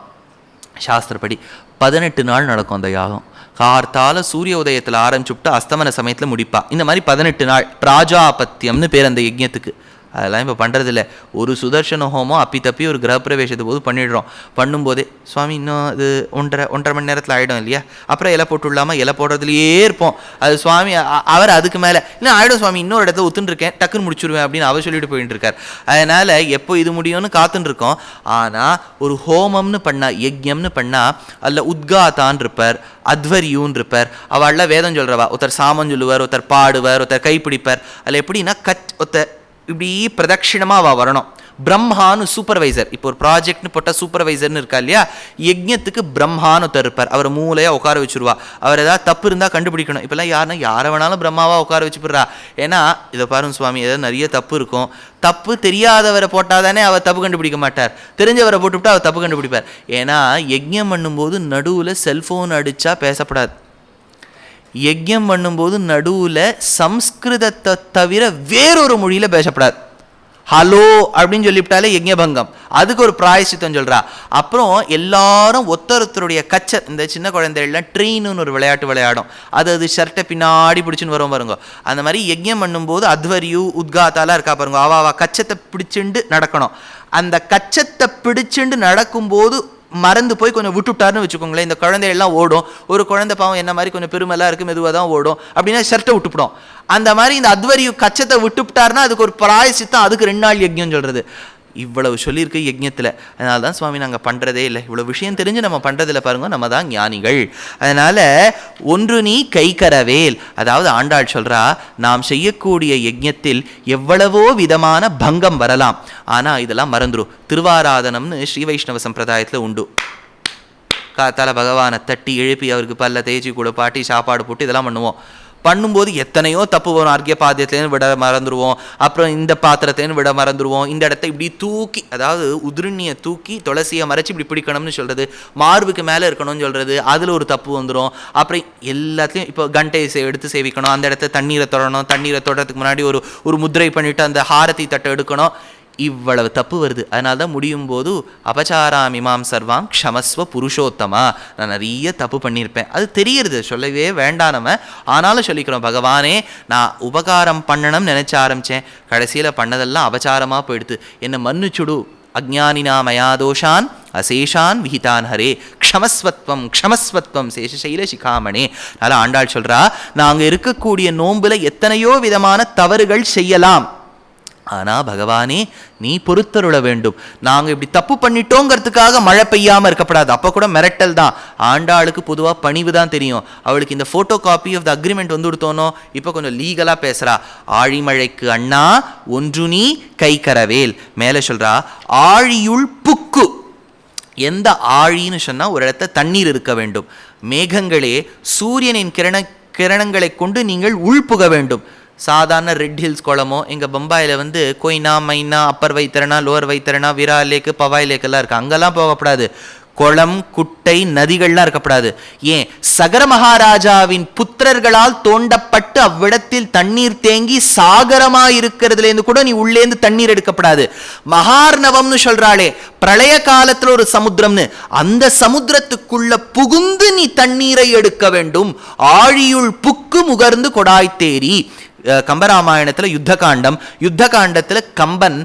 சாஸ்திரப்படி. 18 நாள் நடக்கும் அந்த யாகம். கார்த்தால சூரிய உதயத்தில் ஆரம்பிச்சுட்டு அஸ்தமன சமயத்தில் முடிப்பா. இந்த மாதிரி 18 நாள் பிராஜாபத்தியம்னு பேர் அந்த யஜ்யத்துக்கு. அதெல்லாம் இப்போ பண்ணுறதில்ல. ஒரு சுதர்சன ஹோமம் அப்பி தப்பி ஒரு கிரகப்பிரவேசத்து போது பண்ணிடுறோம். பண்ணும்போதே சுவாமி இன்னும் அது ஒன்றரை மணி நேரத்தில் ஆகிடும் இல்லையா, அப்புறம் இலை போட்டு விடலாமா, இலை போடுறதுலையே இருப்போம். அது சுவாமி அவர் அதுக்கு மேலே இன்னும் ஆகிடும் சுவாமி, இன்னொரு இடத்துல ஒத்துருக்கேன் டக்குன்னு முடிச்சுடுவேன் அப்படின்னு அவர் சொல்லிட்டு போயிட்டு இருக்கார். அதனால் எப்போ இது முடியும்னு காத்துருக்கோம். ஆனால் ஒரு ஹோமம்னு பண்ணால், யஜ்யம்னு பண்ணால் அதில் உத்காதான் இருப்பார், அத்வரியூன் இருப்பார். அவள்லாம் வேதம் சொல்கிறவா. ஒருத்தர் சாமம் சொல்லுவார், ஒருத்தர் பாடுவார், ஒருத்தர் கைப்பிடிப்பார். அதில் எப்படின்னா ஒருத்தர் இப்படி பிரதட்சிணமாக அவள் வரணும். பிரம்மானு சூப்பர்வைசர். இப்போ ஒரு ப்ராஜெக்ட்னு போட்டால் சூப்பர்வைசர்னு இருக்கா இல்லையா, யஜ்யத்துக்கு பிரம்மானு ஒருத்தர் இருப்பார். அவர் மூலையாக உட்கார வச்சுருவா. அவர் ஏதாவது தப்பு இருந்தால் கண்டுபிடிக்கணும். இப்போல்லாம் யாரை வேணாலும் பிரம்மாவாக உட்கார வச்சுப்படுறா. ஏன்னா இதை பாருங்க சுவாமி, ஏதாவது நிறைய தப்பு இருக்கும். தப்பு தெரியாதவரை போட்டால் தானே அவர் தப்பு கண்டுபிடிக்க மாட்டார், தெரிஞ்சவரை போட்டுவிட்டு அவர் தப்பு கண்டுபிடிப்பார். ஏன்னா யஜ்யம் பண்ணும்போது நடுவில் செல்ஃபோன் அடித்தா பேசப்படாது. யஜ்யம் பண்ணும்போது நடுவில் சம்ஸ்கிருதத்தை தவிர வேறொரு மொழியில் பேசப்படாது. ஹலோ அப்படின்னு சொல்லிவிட்டாலே யஜ்யபங்கம். அதுக்கு ஒரு பிராயசித்தம் சொல்கிறா. அப்புறம் எல்லாரும் ஒருத்தருடைய கச்சர், இந்த சின்ன குழந்தைகள்லாம் ட்ரெயின்னு ஒரு விளையாட்டு விளையாடும். அது ஷர்ட்டை பின்னாடி பிடிச்சின்னு வரும் பாருங்க. அந்த மாதிரி யஜ்யம் பண்ணும்போது அத்வரியூ உத்காத்தாலாம் இருக்கா பாருங்க. அவ கச்சத்தை பிடிச்சுண்டு நடக்கணும். அந்த கச்சத்தை பிடிச்சுண்டு நடக்கும்போது மறந்து போய் கொஞ்சம் விட்டுவிட்டாருன்னு வச்சுக்கோங்களேன், இந்த குழந்தையெல்லாம் ஓடும். ஒரு குழந்தை பாவம் என்ன மாதிரி கொஞ்சம் பெருமெல்லாம் இருக்குது, மெதுவாக தான் ஓடும். அப்படின்னா ஷர்ட்டை விட்டுவிடும். அந்த மாதிரி இந்த அத்வரி கச்சத்தை விட்டுவிட்டாருன்னா அதுக்கு ஒரு பிராயசித்தம், அதுக்கு 2 நாள் யஜ்யம் சொல்கிறது. இவ்வளவு சொல்லியிருக்கு யஜ்யத்தில். அதனால தான் சுவாமி நாங்கள் பண்ணுறதே இல்லை. இவ்வளோ விஷயம் தெரிஞ்சு நம்ம பண்ணுறதில்ல பாருங்க, நம்ம தான் ஞானிகள். அதனால் ஒன்று நீ கைகரவேல், அதாவது ஆண்டாள் சொல்கிறா, நாம் செய்யக்கூடிய யஜ்யத்தில் எவ்வளவோ விதமான பங்கம் வரலாம், ஆனால் இதெல்லாம் மறந்துடும். திருவாராதனம்னு ஸ்ரீ வைஷ்ணவ சம்பிரதாயத்தில் உண்டு. காத்தால பகவானை தட்டி எழுப்பி அவருக்கு பல்ல தேய்ச்சி கூட பாட்டி சாப்பாடு போட்டு இதெல்லாம் பண்ணுவோம். பண்ணும்போது எத்தனையோ தப்பு வரும். அர்க்கிய பாத்தியத்துலேருந்து விட மறந்துடுவோம், அப்புறம் இந்த பாத்திரத்துலேருந்து விட மறந்துடுவோம். இந்த இடத்த இப்படி தூக்கி, அதாவது உதிரண்ணியை தூக்கி துளசியை மறைச்சி இப்படி பிடிக்கணும்னு சொல்கிறது, மார்புக்கு மேலே இருக்கணும்னு சொல்கிறது, அதில் ஒரு தப்பு வந்துடும். அப்புறம் எல்லாத்துலேயும் இப்போ கண்டையை எடுத்து சேவிக்கணும், அந்த இடத்த தண்ணீரை தொடரணும், தண்ணீரை தொடறதுக்கு முன்னாடி ஒரு முத்திரை பண்ணிவிட்டு அந்த ஹாரதி தட்டை எடுக்கணும். இவ்வளவு தப்பு வருது. அதனால தான் முடியும் போது அபச்சாராம் இமாம் சர்வாம் க்ஷமஸ்வ புருஷோத்தமா, நான் நிறைய தப்பு பண்ணியிருப்பேன், அது தெரியுது, சொல்லவே வேண்டாம் நம்ம, ஆனாலும் சொல்லிக்கிறோம், பகவானே நான் உபகாரம் பண்ணணும்னு நினச்ச ஆரம்பித்தேன், கடைசியில் பண்ணதெல்லாம் அபச்சாரமாக போயிடுது, என்னை மன்னிச்சுடு. அஜ்ஞானினா மயாதோஷான் அசேஷான் விஹிதான் ஹரே க்ஷமஸ்வத்வம் க்ஷமஸ்வத்வம் சேஷசைல சிகாமணே. அதனால் ஆண்டாள் சொல்கிறா, நாங்கள் இருக்கக்கூடிய நோம்பில் எத்தனையோ விதமான தவறுகள் செய்யலாம், ஆனால் பகவானே நீ பொறுத்தருள வேண்டும். நாங்கள் இப்படி தப்பு பண்ணிட்டோங்கிறதுக்காக மழை பெய்யாமல் இருக்கப்படாது. அப்போ கூட மிரட்டல் தான். ஆண்டாளுக்கு பொதுவாக பணிவு தான் தெரியும். அவளுக்கு இந்த photo copy of the agreement வந்து கொடுத்தோனோ, இப்போ கொஞ்சம் லீகலாக பேசுகிறா. ஆழிமழைக்கு அண்ணா ஒன்று நீ கைகரவேல். மேலே சொல்கிறா, ஆழியுள் புக்கு. எந்த ஆழின்னு சொன்னால் ஒரு இடத்த தண்ணீர் இருக்க வேண்டும். மேகங்களே சூரியனின் கிரணங்களை கொண்டு நீங்கள் உள்புக வேண்டும். சாதாரண ரெட் ஹில்ஸ் குளமோ, எங்கள் பம்பாயில் வந்து கொய்னா மைனா அப்பர் வைத்தரணா லோவர் வைத்தரணா விரா லேக்கு பவாய் லேக்கெல்லாம் இருக்குது, அங்கெல்லாம் போகப்படாது. குளம் குட்டை நதிகள்லாம் இருக்கப்படாது. ஏன், சகர மகாராஜாவின் புத்திரர்களால் தோண்டப்பட்டு அவ்விடத்தில் தண்ணீர் தேங்கி சாகரமாக இருக்கிறதுலேருந்து கூட நீ உள்ளேந்து தண்ணீர் எடுக்கப்படாது. மகார்ணவம்னு சொல்றாளே, பிரளய காலத்தில் ஒரு சமுத்திரம்னு, அந்த சமுத்திரத்துக்குள்ள புகுந்து நீ தண்ணீரை எடுக்க வேண்டும். ஆழியுள் புக்கு முகர்ந்து கொடாய்த்தேரி. கம்பராமாயணத்தில் யுத்த காண்டத்தில் கம்பன்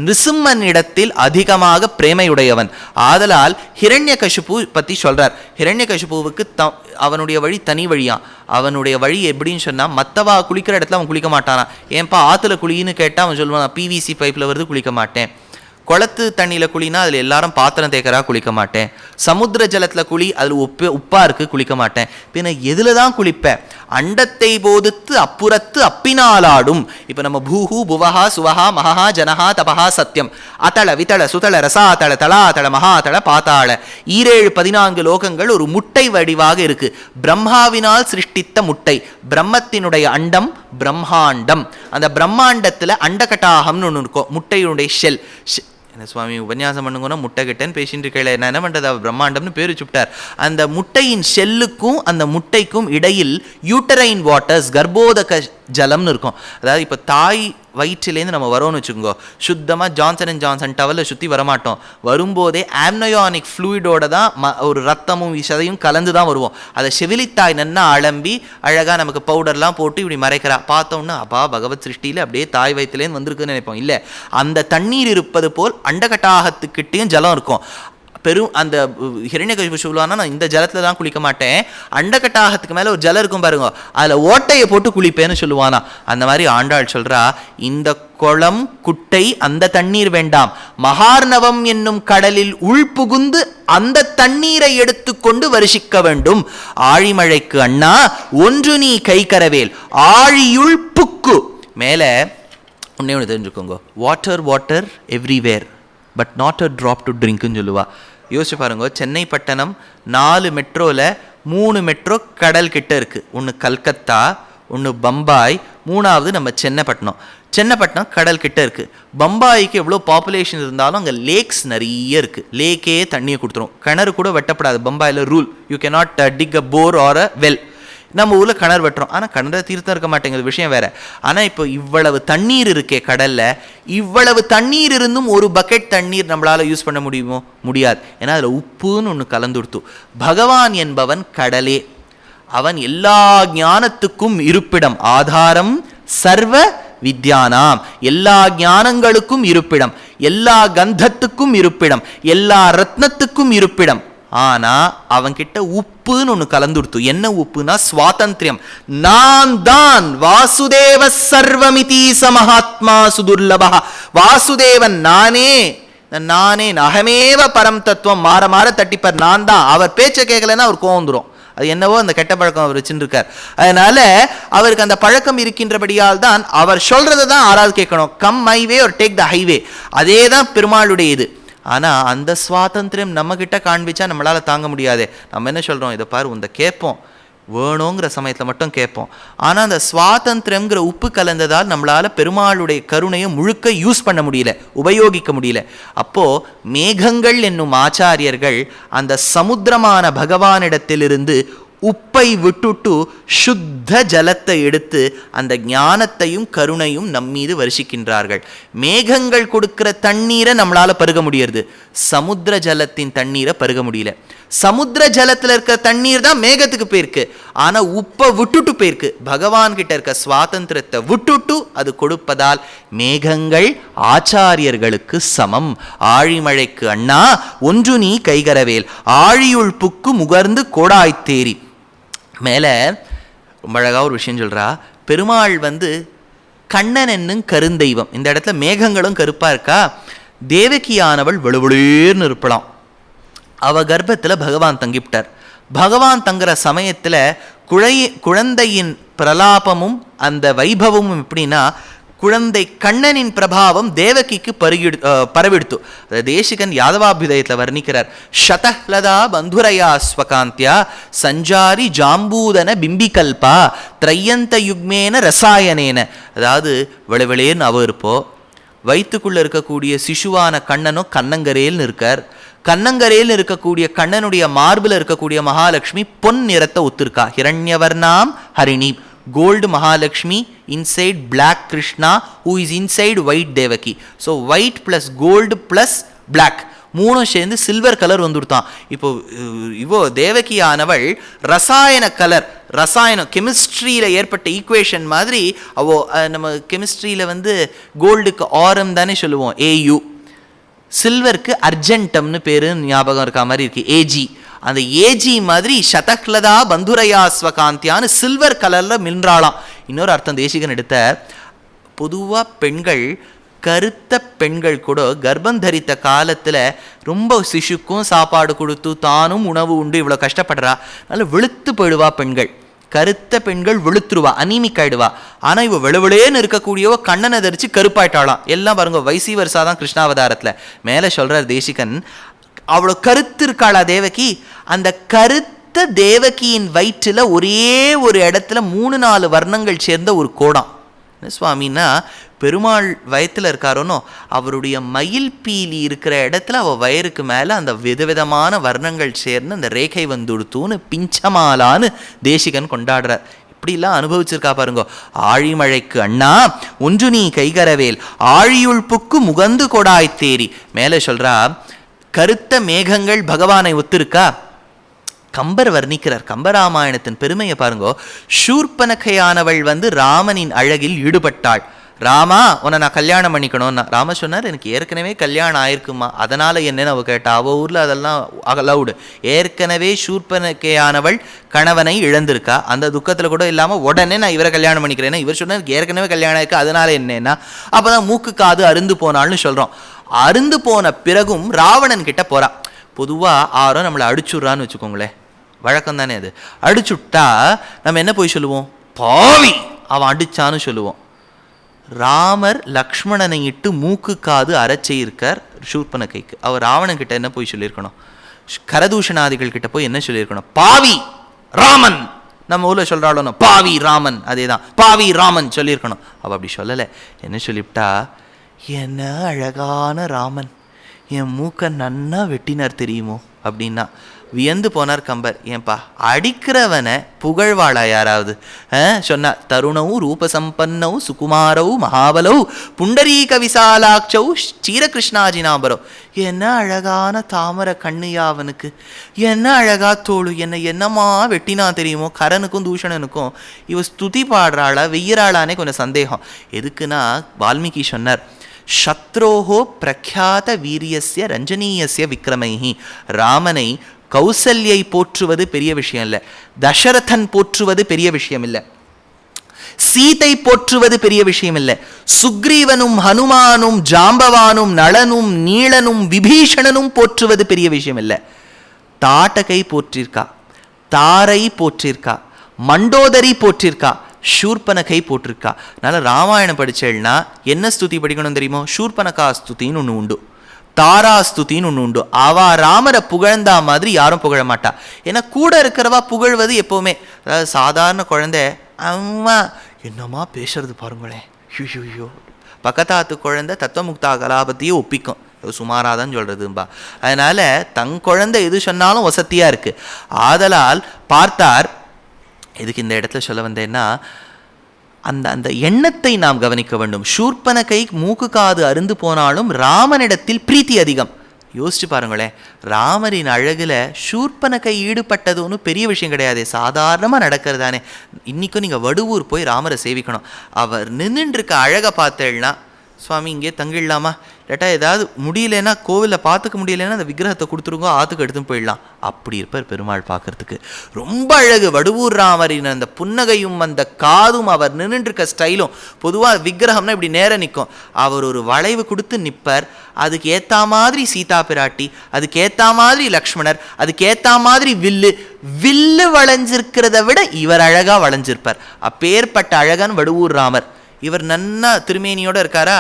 நிருசிம்மனிடத்தில் அதிகமாக பிரேமையுடையவன். ஆதலால் ஹிரண்யகசிபு பற்றி சொல்கிறார். ஹிரண்யகசிபுவுக்கு அவனுடைய வழி தனி வழியான். அவனுடைய வழி எப்படின்னு சொன்னால், மற்றவா குளிக்கிற இடத்துல அவன் குளிக்க மாட்டானா. ஏன்பா ஆற்றுல குளின்னு கேட்டால் அவன் சொல்லுவான், பிவிசி பைப்பில் வருது குளிக்க மாட்டேன். குளத்து தண்ணியில் குளினா அதில் எல்லாரும் பாத்திரம் தேய்க்கிறா, குளிக்க மாட்டேன். சமுத்திர ஜலத்தில் குளி, அதில் உப்பாக இருக்குது, குளிக்க மாட்டேன். பின்ன எதில் தான் குளிப்பேன்? அண்டத்தை போதித்து அப்புறத்து அப்பினாலாடும். இப்போ நம்ம பூஹு புவஹா சுவஹா மகா ஜனஹா தபஹா சத்தியம் அத்தள வித்தள சுதள ரசாத்தள தளாத்தள மகாத்தள பாத்தாள 14 லோகங்கள் ஒரு முட்டை வடிவாக இருக்கு. பிரம்மாவினால் சிருஷ்டித்த முட்டை, பிரம்மத்தினுடைய அண்டம் பிரம்மாண்டம். அந்த பிரம்மாண்டத்தில் அண்டகட்டாகம்னு ஒன்று இருக்கும், முட்டையினுடைய ஷெல். என்ன சுவாமி உபன்யாசம் பண்ணுங்கன்னா முட்டை கிட்டேன்னு பேசிட்டு இருக்கல, நான் என்ன பண்ணுறது, அவர் பிரம்மாண்டம்னு பேர் வச்சுட்டார். அந்த முட்டையின் ஷெல்லுக்கும் அந்த முட்டைக்கும் இடையில் யூட்டரைன் வாட்டர்ஸ், கர்ப்போதக ஜலம்னு இருக்கும். அதாவது இப்போ தாய் வயிற்றிலேருந்து நம்ம வரோன்னு வச்சுக்கோங்க, சுத்தமாக ஜான்சன் அண்ட் ஜான்சன் டவலில் சுற்றி வரமாட்டோம். வரும்போதே ஆம்னயோனிக் ஃப்ளூயிடோட தான் ஒரு ரத்தமும் விஷதையும் கலந்து தான் வருவோம். அதை செவிலித்தாய் நன்னா அலம்பி அழகாக நமக்கு பவுடர்லாம் போட்டு இப்படி மறைக்கிறா. பார்த்தோம்னா அப்பா பகவத் சிருஷ்டியில் அப்படியே தாய் வயிற்றுலேருந்து வந்திருக்குன்னு நினைப்போம். இல்லை, அந்த தண்ணீர் இருப்பது போல் அண்டகட்டாகத்துக்கிட்டேயும் ஜலம் இருக்கும். அந்த ஹிரண்யகசிபு சொல்லுவானா, நான் இந்த ஜலத்தில் தான் குளிக்க மாட்டேன், அண்டகட்டாகத்துக்கு மேலே ஒரு ஜலம் இருக்கும் பாருங்க, அதில் ஓட்டையை போட்டு குளிப்பேன்னு சொல்லுவானா. அந்த மாதிரி ஆண்டாள் சொல்கிறா, இந்த குளம் குட்டை அந்த தண்ணீர் வேண்டாம், மகார்ணவம் என்னும் கடலில் உள்புகுந்து அந்த தண்ணீரை எடுத்துக்கொண்டு வருஷிக்க வேண்டும். ஆழிமழைக்கு அண்ணா ஒன்று நீ கைகரவேல் ஆழியுள் புக்கு. மேலே ஒன்னே ஒன்று தெரிஞ்சுக்கோங்க, water water everywhere but not a drop to ட்ரிங்க்னு சொல்லுவா. யோசிச்சு பாருங்க, சென்னை பட்டணம் 4 மெட்ரோவில் 3 மெட்ரோ கடல் கிட்ட இருக்குது. ஒன்று கல்கத்தா, ஒன்று பம்பாய், 3வது நம்ம சென்னைப்பட்டினம். சென்னைப்பட்டினம் கடல் கிட்ட இருக்குது. பம்பாய்க்கு எவ்வளோ பாப்புலேஷன் இருந்தாலும் அங்கே லேக்ஸ் நிறைய இருக்குது. லேக்கே தண்ணியை கொடுத்துரும். கிணறு கூட வெட்டப்படாது பம்பாயில் rule. You cannot dig a bore or a well. நம்ம ஊரில் கிணறு வெட்டுறோம், ஆனால் கிணறு தீர்த்தம் இருக்க மாட்டேங்குது, விஷயம் வேறு. ஆனால் இப்போ இவ்வளவு தண்ணீர் இருக்கே கடலில், இவ்வளவு தண்ணீர் இருந்தும் ஒரு பக்கெட் தண்ணீர் நம்மளால் யூஸ் பண்ண முடியுமோ? முடியாது. ஏன்னா அதில் உப்புன்னு ஒன்று கலந்துடுத்து. பகவான் என்பவன் கடலே, அவன் எல்லா ஞானத்துக்கும் இருப்பிடம், ஆதாரம் சர்வ வித்யானாம், எல்லா ஞானங்களுக்கும் இருப்பிடம், எல்லா கந்தத்துக்கும் இருப்பிடம், எல்லா ரத்னத்துக்கும் இருப்பிடம். ஆனா அவன்கிட்ட உப்புன்னு ஒன்று கலந்துடுத்து. என்ன உப்புனா சுவாதந்திரியம். நான் தான் வாசுதேவ சர்வமிதி சமஹாத்மா சுதுர்லபா. வாசுதேவன் நானே, நானே அகமேவ பரம் தத்துவம். மாற மாற தட்டிப்பார், நான் தான். அவர் பேச்சை கேட்கலன்னா அவர் கோவம் வந்துடும். அது என்னவோ அந்த கெட்ட பழக்கம் அவர் வச்சுருக்கார். அதனால அவருக்கு அந்த பழக்கம் இருக்கின்றபடியால் தான் அவர் சொல்றதை தான் ஆறாவது கேட்கணும். கம் மை வே ஒரு டேக் த ஹைவே. அதே தான் பெருமாளுடைய இது. ஆனால் அந்த சுவாதந்திரம் நம்மக்கிட்ட காண்பிச்சா நம்மளால் தாங்க முடியாது. நம்ம என்ன சொல்கிறோம், இதை பாரு இந்த கேட்போம், வேணுங்கிற சமயத்தில் மட்டும் கேட்போம். ஆனால் அந்த சுவாதந்திரங்கிற உப்பு கலந்ததால் நம்மளால் பெருமாளுடைய கருணையை முழுக்க யூஸ் பண்ண முடியல, உபயோகிக்க முடியல. அப்போது மேகங்கள் என்னும் ஆச்சாரியர்கள் அந்த சமுத்திரமான பகவானிடத்திலிருந்து உப்பை விட்டுட்டு சுத்த ஜலத்தை எடுத்து அந்த ஞானத்தையும் கருணையும் நம்மீது வருஷிக்கின்றார்கள். மேகங்கள் கொடுக்கிற தண்ணீரை நம்மளால பருக முடியறது, சமுத்திர ஜலத்தின் தண்ணீரை பருக முடியல. சமுத்திர ஜலத்தில் இருக்க தண்ணீர் தான் மேகத்துக்கு போயிருக்கு, ஆனா உப்பை விட்டுட்டு போயிருக்கு. பகவான் கிட்ட இருக்க சுவாதந்திரத்தை விட்டுட்டு அது கொடுப்பதால் மேகங்கள் ஆச்சாரியர்களுக்கு சமம். ஆழிமழைக்கு அண்ணா ஒன்று நீ கைகரவேல் ஆழியுள் புக்கு முகர்ந்து கோடாய்த்தேரி. மேலே ரொம்ப அழகாக ஒரு விஷயம் சொல்கிறா. பெருமாள் கண்ணன் என்னும் கருந்தெய்வம். இந்த இடத்துல மேகங்களும் கருப்பாக இருக்கா. தேவகியானவள் வெளுவெளேர்னு இருப்பலாம். அவ கர்ப்பத்தில் பகவான் தங்கிவிட்டார். பகவான் தங்குற சமயத்தில் குழந்தையின் பிரலாபமும் அந்த வைபவமும் எப்படின்னா, குழந்தை கண்ணனின் பிரபாவம் தேவகிக்கு பரவிடுத்து. தேசிகன் யாதவாபியுதயத்தில் வர்ணிக்கிறார். சதஹ்லதா பந்துரயா ஸ்வகாந்தியா சஞ்சாரி ஜாம்பூதன பிம்பிகல்பா திரையந்த யுக்மேன ரசாயனேன. அதாவது விளவிளேன்னு அவ இருப்போ, வயிற்றுக்குள்ளே இருக்கக்கூடிய சிசுவான கண்ணனும் கண்ணங்கரேல்னு இருக்கார். கண்ணங்கரேல் இருக்கக்கூடிய கண்ணனுடைய மார்பில் இருக்கக்கூடிய மகாலட்சுமி பொன் நிறத்தை ஒத்துருக்கா. ஹிரண்யவர்ணாம் ஹரிணி, gold Mahalakshmi, inside black Krishna, who is inside white Devaki. So white plus gold plus black மூணும் சேர்ந்து சில்வர் கலர் வந்துடுத்தான். இப்போ தேவகியானவள் ரசாயன கலர், ரசாயனம் கெமிஸ்ட்ரியில் ஏற்பட்ட ஈக்குவேஷன் மாதிரி. நம்ம கெமிஸ்ட்ரியில் கோல்டுக்கு ஆரம் தானே சொல்லுவோம், ஏயு. சில்வருக்கு அர்ஜென்டம்னு பேரு ஞாபகம் இருக்க மாதிரி இருக்கு, ஏஜி. அந்த ஏஜி மாதிரி சதஹ்லதா பந்துரயா ஸ்வகாந்தியான்னு சில்வர் கலரில் மின்றாளாம். இன்னொரு அர்த்தம் தேசிகன் எடுத்த, பொதுவாக பெண்கள், கருத்த பெண்கள் கூட கர்ப்பம் தரித்த காலத்தில் ரொம்ப சிசுக்கும் சாப்பாடு கொடுத்து தானும் உணவு உண்டு இவ்வளோ கஷ்டப்படுறா. அதனால் வெளுத்து போயிடுவா பெண்கள். கருத்த பெண்கள் வெளுத்துருவா, அனீமிக் ஆயிடுவா. ஆனால் இவ வெளுவிளேன்னு இருக்கக்கூடியவோ கண்ணனை தரிச்சு கருப்பாயிட்டாளாம். எல்லாம் பாருங்க, வைசி வருஷா தான் கிருஷ்ணாவதாரத்தில். மேலே சொல்கிறார் தேசிகன், அவ்வளோ கருத்து இருக்காளா தேவகி. அந்த கருத்த தேவகியின் வயிற்றில் ஒரே ஒரு இடத்துல 3-4 வர்ணங்கள் சேர்ந்த ஒரு கோடம். சுவாமின்னா பெருமாள் வயத்தில் இருக்காரோனோ அவருடைய மயில் பீலி இருக்கிற இடத்துல அவள் வயருக்கு மேலே அந்த விதவிதமான வர்ணங்கள் சேர்ந்து அந்த ரேகை வந்துடுத்துன்னு பிஞ்சமாலான்னு தேசிகன் கொண்டாடுறார். இப்படிலாம் அனுபவிச்சிருக்கா பாருங்க. ஆழிமழைக்கு அண்ணா ஒன்று நீ கைகரவேல் ஆழியுள் புக்கு முகந்து கொடாய்த்தேரி. மேலே சொல்றா கருத்த மேகங்கள் பகவானை ஒத்திருக்கா. கம்பர் வர்ணிக்கிறார். கம்பராமாயணத்தின் பெருமையை பாருங்கோ. சூர்பனகையானவள் ராமனின் அழகில் ஈடுபட்டாள். ராமா உன்னை நான் கல்யாணம் பண்ணிக்கணும்னா ராம சொன்னார் எனக்கு ஏற்கனவே கல்யாணம் ஆயிருக்குமா, அதனால என்னன்னு அவ கேட்டா. அவள் ஊரில் அதெல்லாம் அலவுடு. ஏற்கனவே சூர்பனகையானவள் கணவனை இழந்திருக்கா, அந்த துக்கத்தில் கூட இல்லாமல் உடனே நான் இவரை கல்யாணம் பண்ணிக்கிறேன்னா இவர் சொன்னார் ஏற்கனவே கல்யாணம் ஆயிருக்கு அதனால என்னன்னா அப்போ தான் மூக்கு காது அருந்து போனாள்னு சொல்கிறோம். அருந்து போன பிறகும் ராவணன் கிட்ட போறா. பொதுவாக ஆரோ நம்மளை அடிச்சுட்றான்னு வச்சுக்கோங்களேன், வழக்கம் தானே அது. அடிச்சுட்டா நம்ம என்ன போய் சொல்லுவோம், பாவி அவன் அடிச்சான்னு சொல்லுவோம். ராமர் லக்ஷ்மணனை இட்டு மூக்கு காது அரைச்சிருக்கார் சூர்பனகைக்கு. அவர் ராவணன் கிட்ட என்ன போய் சொல்லியிருக்கணும், கரதூஷணாதிகள் கிட்ட போய் என்ன சொல்லியிருக்கணும், பாவி ராமன். நம்ம ஊரில் சொல்கிறாளோ பாவி ராமன், அதே தான் பாவி ராமன் சொல்லியிருக்கணும். அவள் அப்படி சொல்லலை. என்ன சொல்லிவிட்டா, என்ன அழகான ராமன், என் மூக்கை நன்னா வெட்டினார் தெரியுமோ அப்படின்னா. வியந்து போனார் கம்பர். ஏன்பா அடிக்கிறவனை புகழ்வாளா யாராவது சொன்னா. தருணவும் ரூபசம்பன்னவு சுகுமாரவு மகாபலவு புண்டரீக விசாலாட்சவு ஸ்ரீரகிருஷ்ணாஜினாபரோ. என்ன அழகான தாமரை கண்ணுயா அவனுக்கு, என்ன அழகா தோಳು, என்னமா வெட்டினா தெரியுமோ. கரனுக்கும் தூஷணனுக்கும் இவ ஸ்துதி பாடுறாளா வெய்யறாளானே கொஞ்சம் சந்தேகம். எதுக்குன்னா வால்மீகி சொன்னார், சத்ரோஹோ பிரக்யாத வீரியஸ்ய ரஞ்சனீயஸ்ய விக்ரமைஹி. ராமனை கௌசல்யை போற்றுவது பெரிய விஷயம் இல்லை, தசரதன் போற்றுவது பெரிய விஷயம் இல்லை, சீதை போற்றுவது பெரிய விஷயம் இல்லை, சுக்ரீவனும் ஹனுமானும் ஜாம்பவானும் நளனும் நீளனும் விபீஷணனும் போற்றுவது பெரிய விஷயம் இல்லை. தாட்டகை போற்றிருக்கா, தாரை போற்றிருக்கா, மண்டோதரி போற்றிருக்கா, சூர்பனகை போட்டிருக்கா. அதனால ராமாயணம் படிச்சேன்னா என்ன ஸ்துதி படிக்கணும் தெரியுமோ, சூர்பனகா ஸ்துதின்னு ஒன்று உண்டு, தாரா ஸ்துதின்னு ஒன்று உண்டு. அவா ராமரை புகழ்ந்தா மாதிரி யாரும் புகழ மாட்டா. ஏன்னா கூட இருக்கிறவா புகழ்வது எப்போவுமே, அதாவது சாதாரண குழந்தை அம்மா என்னம்மா பேசுறது பாருங்களேன், ஐயோ பக்கத்தாத்து குழந்தை தத்துவமுக்தா கலாபத்தையே ஒப்பிக்கும், சுமாராக தான் சொல்கிறதும்பா. அதனால் தங் குழந்தை எது சொன்னாலும் வசதியாக இருக்குது. ஆதலால் பார்த்தார். இதுக்கு இந்த இடத்துல சொல்ல வந்தேன்னா, அந்த அந்த எண்ணத்தை நாம் கவனிக்க வேண்டும். சூர்பனகை மூக்கு காது அருந்து போனாலும் ராமனிடத்தில் பிரீத்தி அதிகம். யோசிச்சு பாருங்களேன், ராமரின் அழகில் சூர்பனகை ஈடுபட்டது ஒன்றும் பெரிய விஷயம் கிடையாது, சாதாரணமாக நடக்கிறதானே. இன்றைக்கும் நீங்கள் வடுவூர் போய் ராமரை சேவிக்கணும். அவர் நின்றுருக்க அழகை பார்த்தேன்னா, சுவாமி இங்கே தங்கிடலாமா, இல்லாட்டா ஏதாவது முடியலன்னா கோவிலில் பார்த்துக்க முடியலன்னா அந்த விக்கிரகத்தை கொடுத்துருங்க, ஆற்றுக்கு எடுத்துன்னு போயிடலாம். அப்படி இருப்பார் பெருமாள் பார்க்கறதுக்கு. ரொம்ப அழகு. வடுவூர் ராமரின் அந்த புன்னகையும் அந்த காதும் அவர் நின்றுருக்க ஸ்டைலும். பொதுவாக விக்கிரகம்னா இப்படி நேரம் நிற்கும், அவர் ஒரு வளைவு கொடுத்து நிற்பார். அதுக்கு ஏற்ற மாதிரி சீதா பிராட்டி, அதுக்கு ஏற்ற மாதிரி லக்ஷ்மணர், அதுக்கு ஏற்ற மாதிரி வில்லு வளைஞ்சிருக்கிறத விட இவர் அழகாக வளைஞ்சிருப்பார். அப்பேற்பட்ட அழகன் வடுவூர் ராமர். இவர் நன்னா திருமேனியோடு இருக்காரா,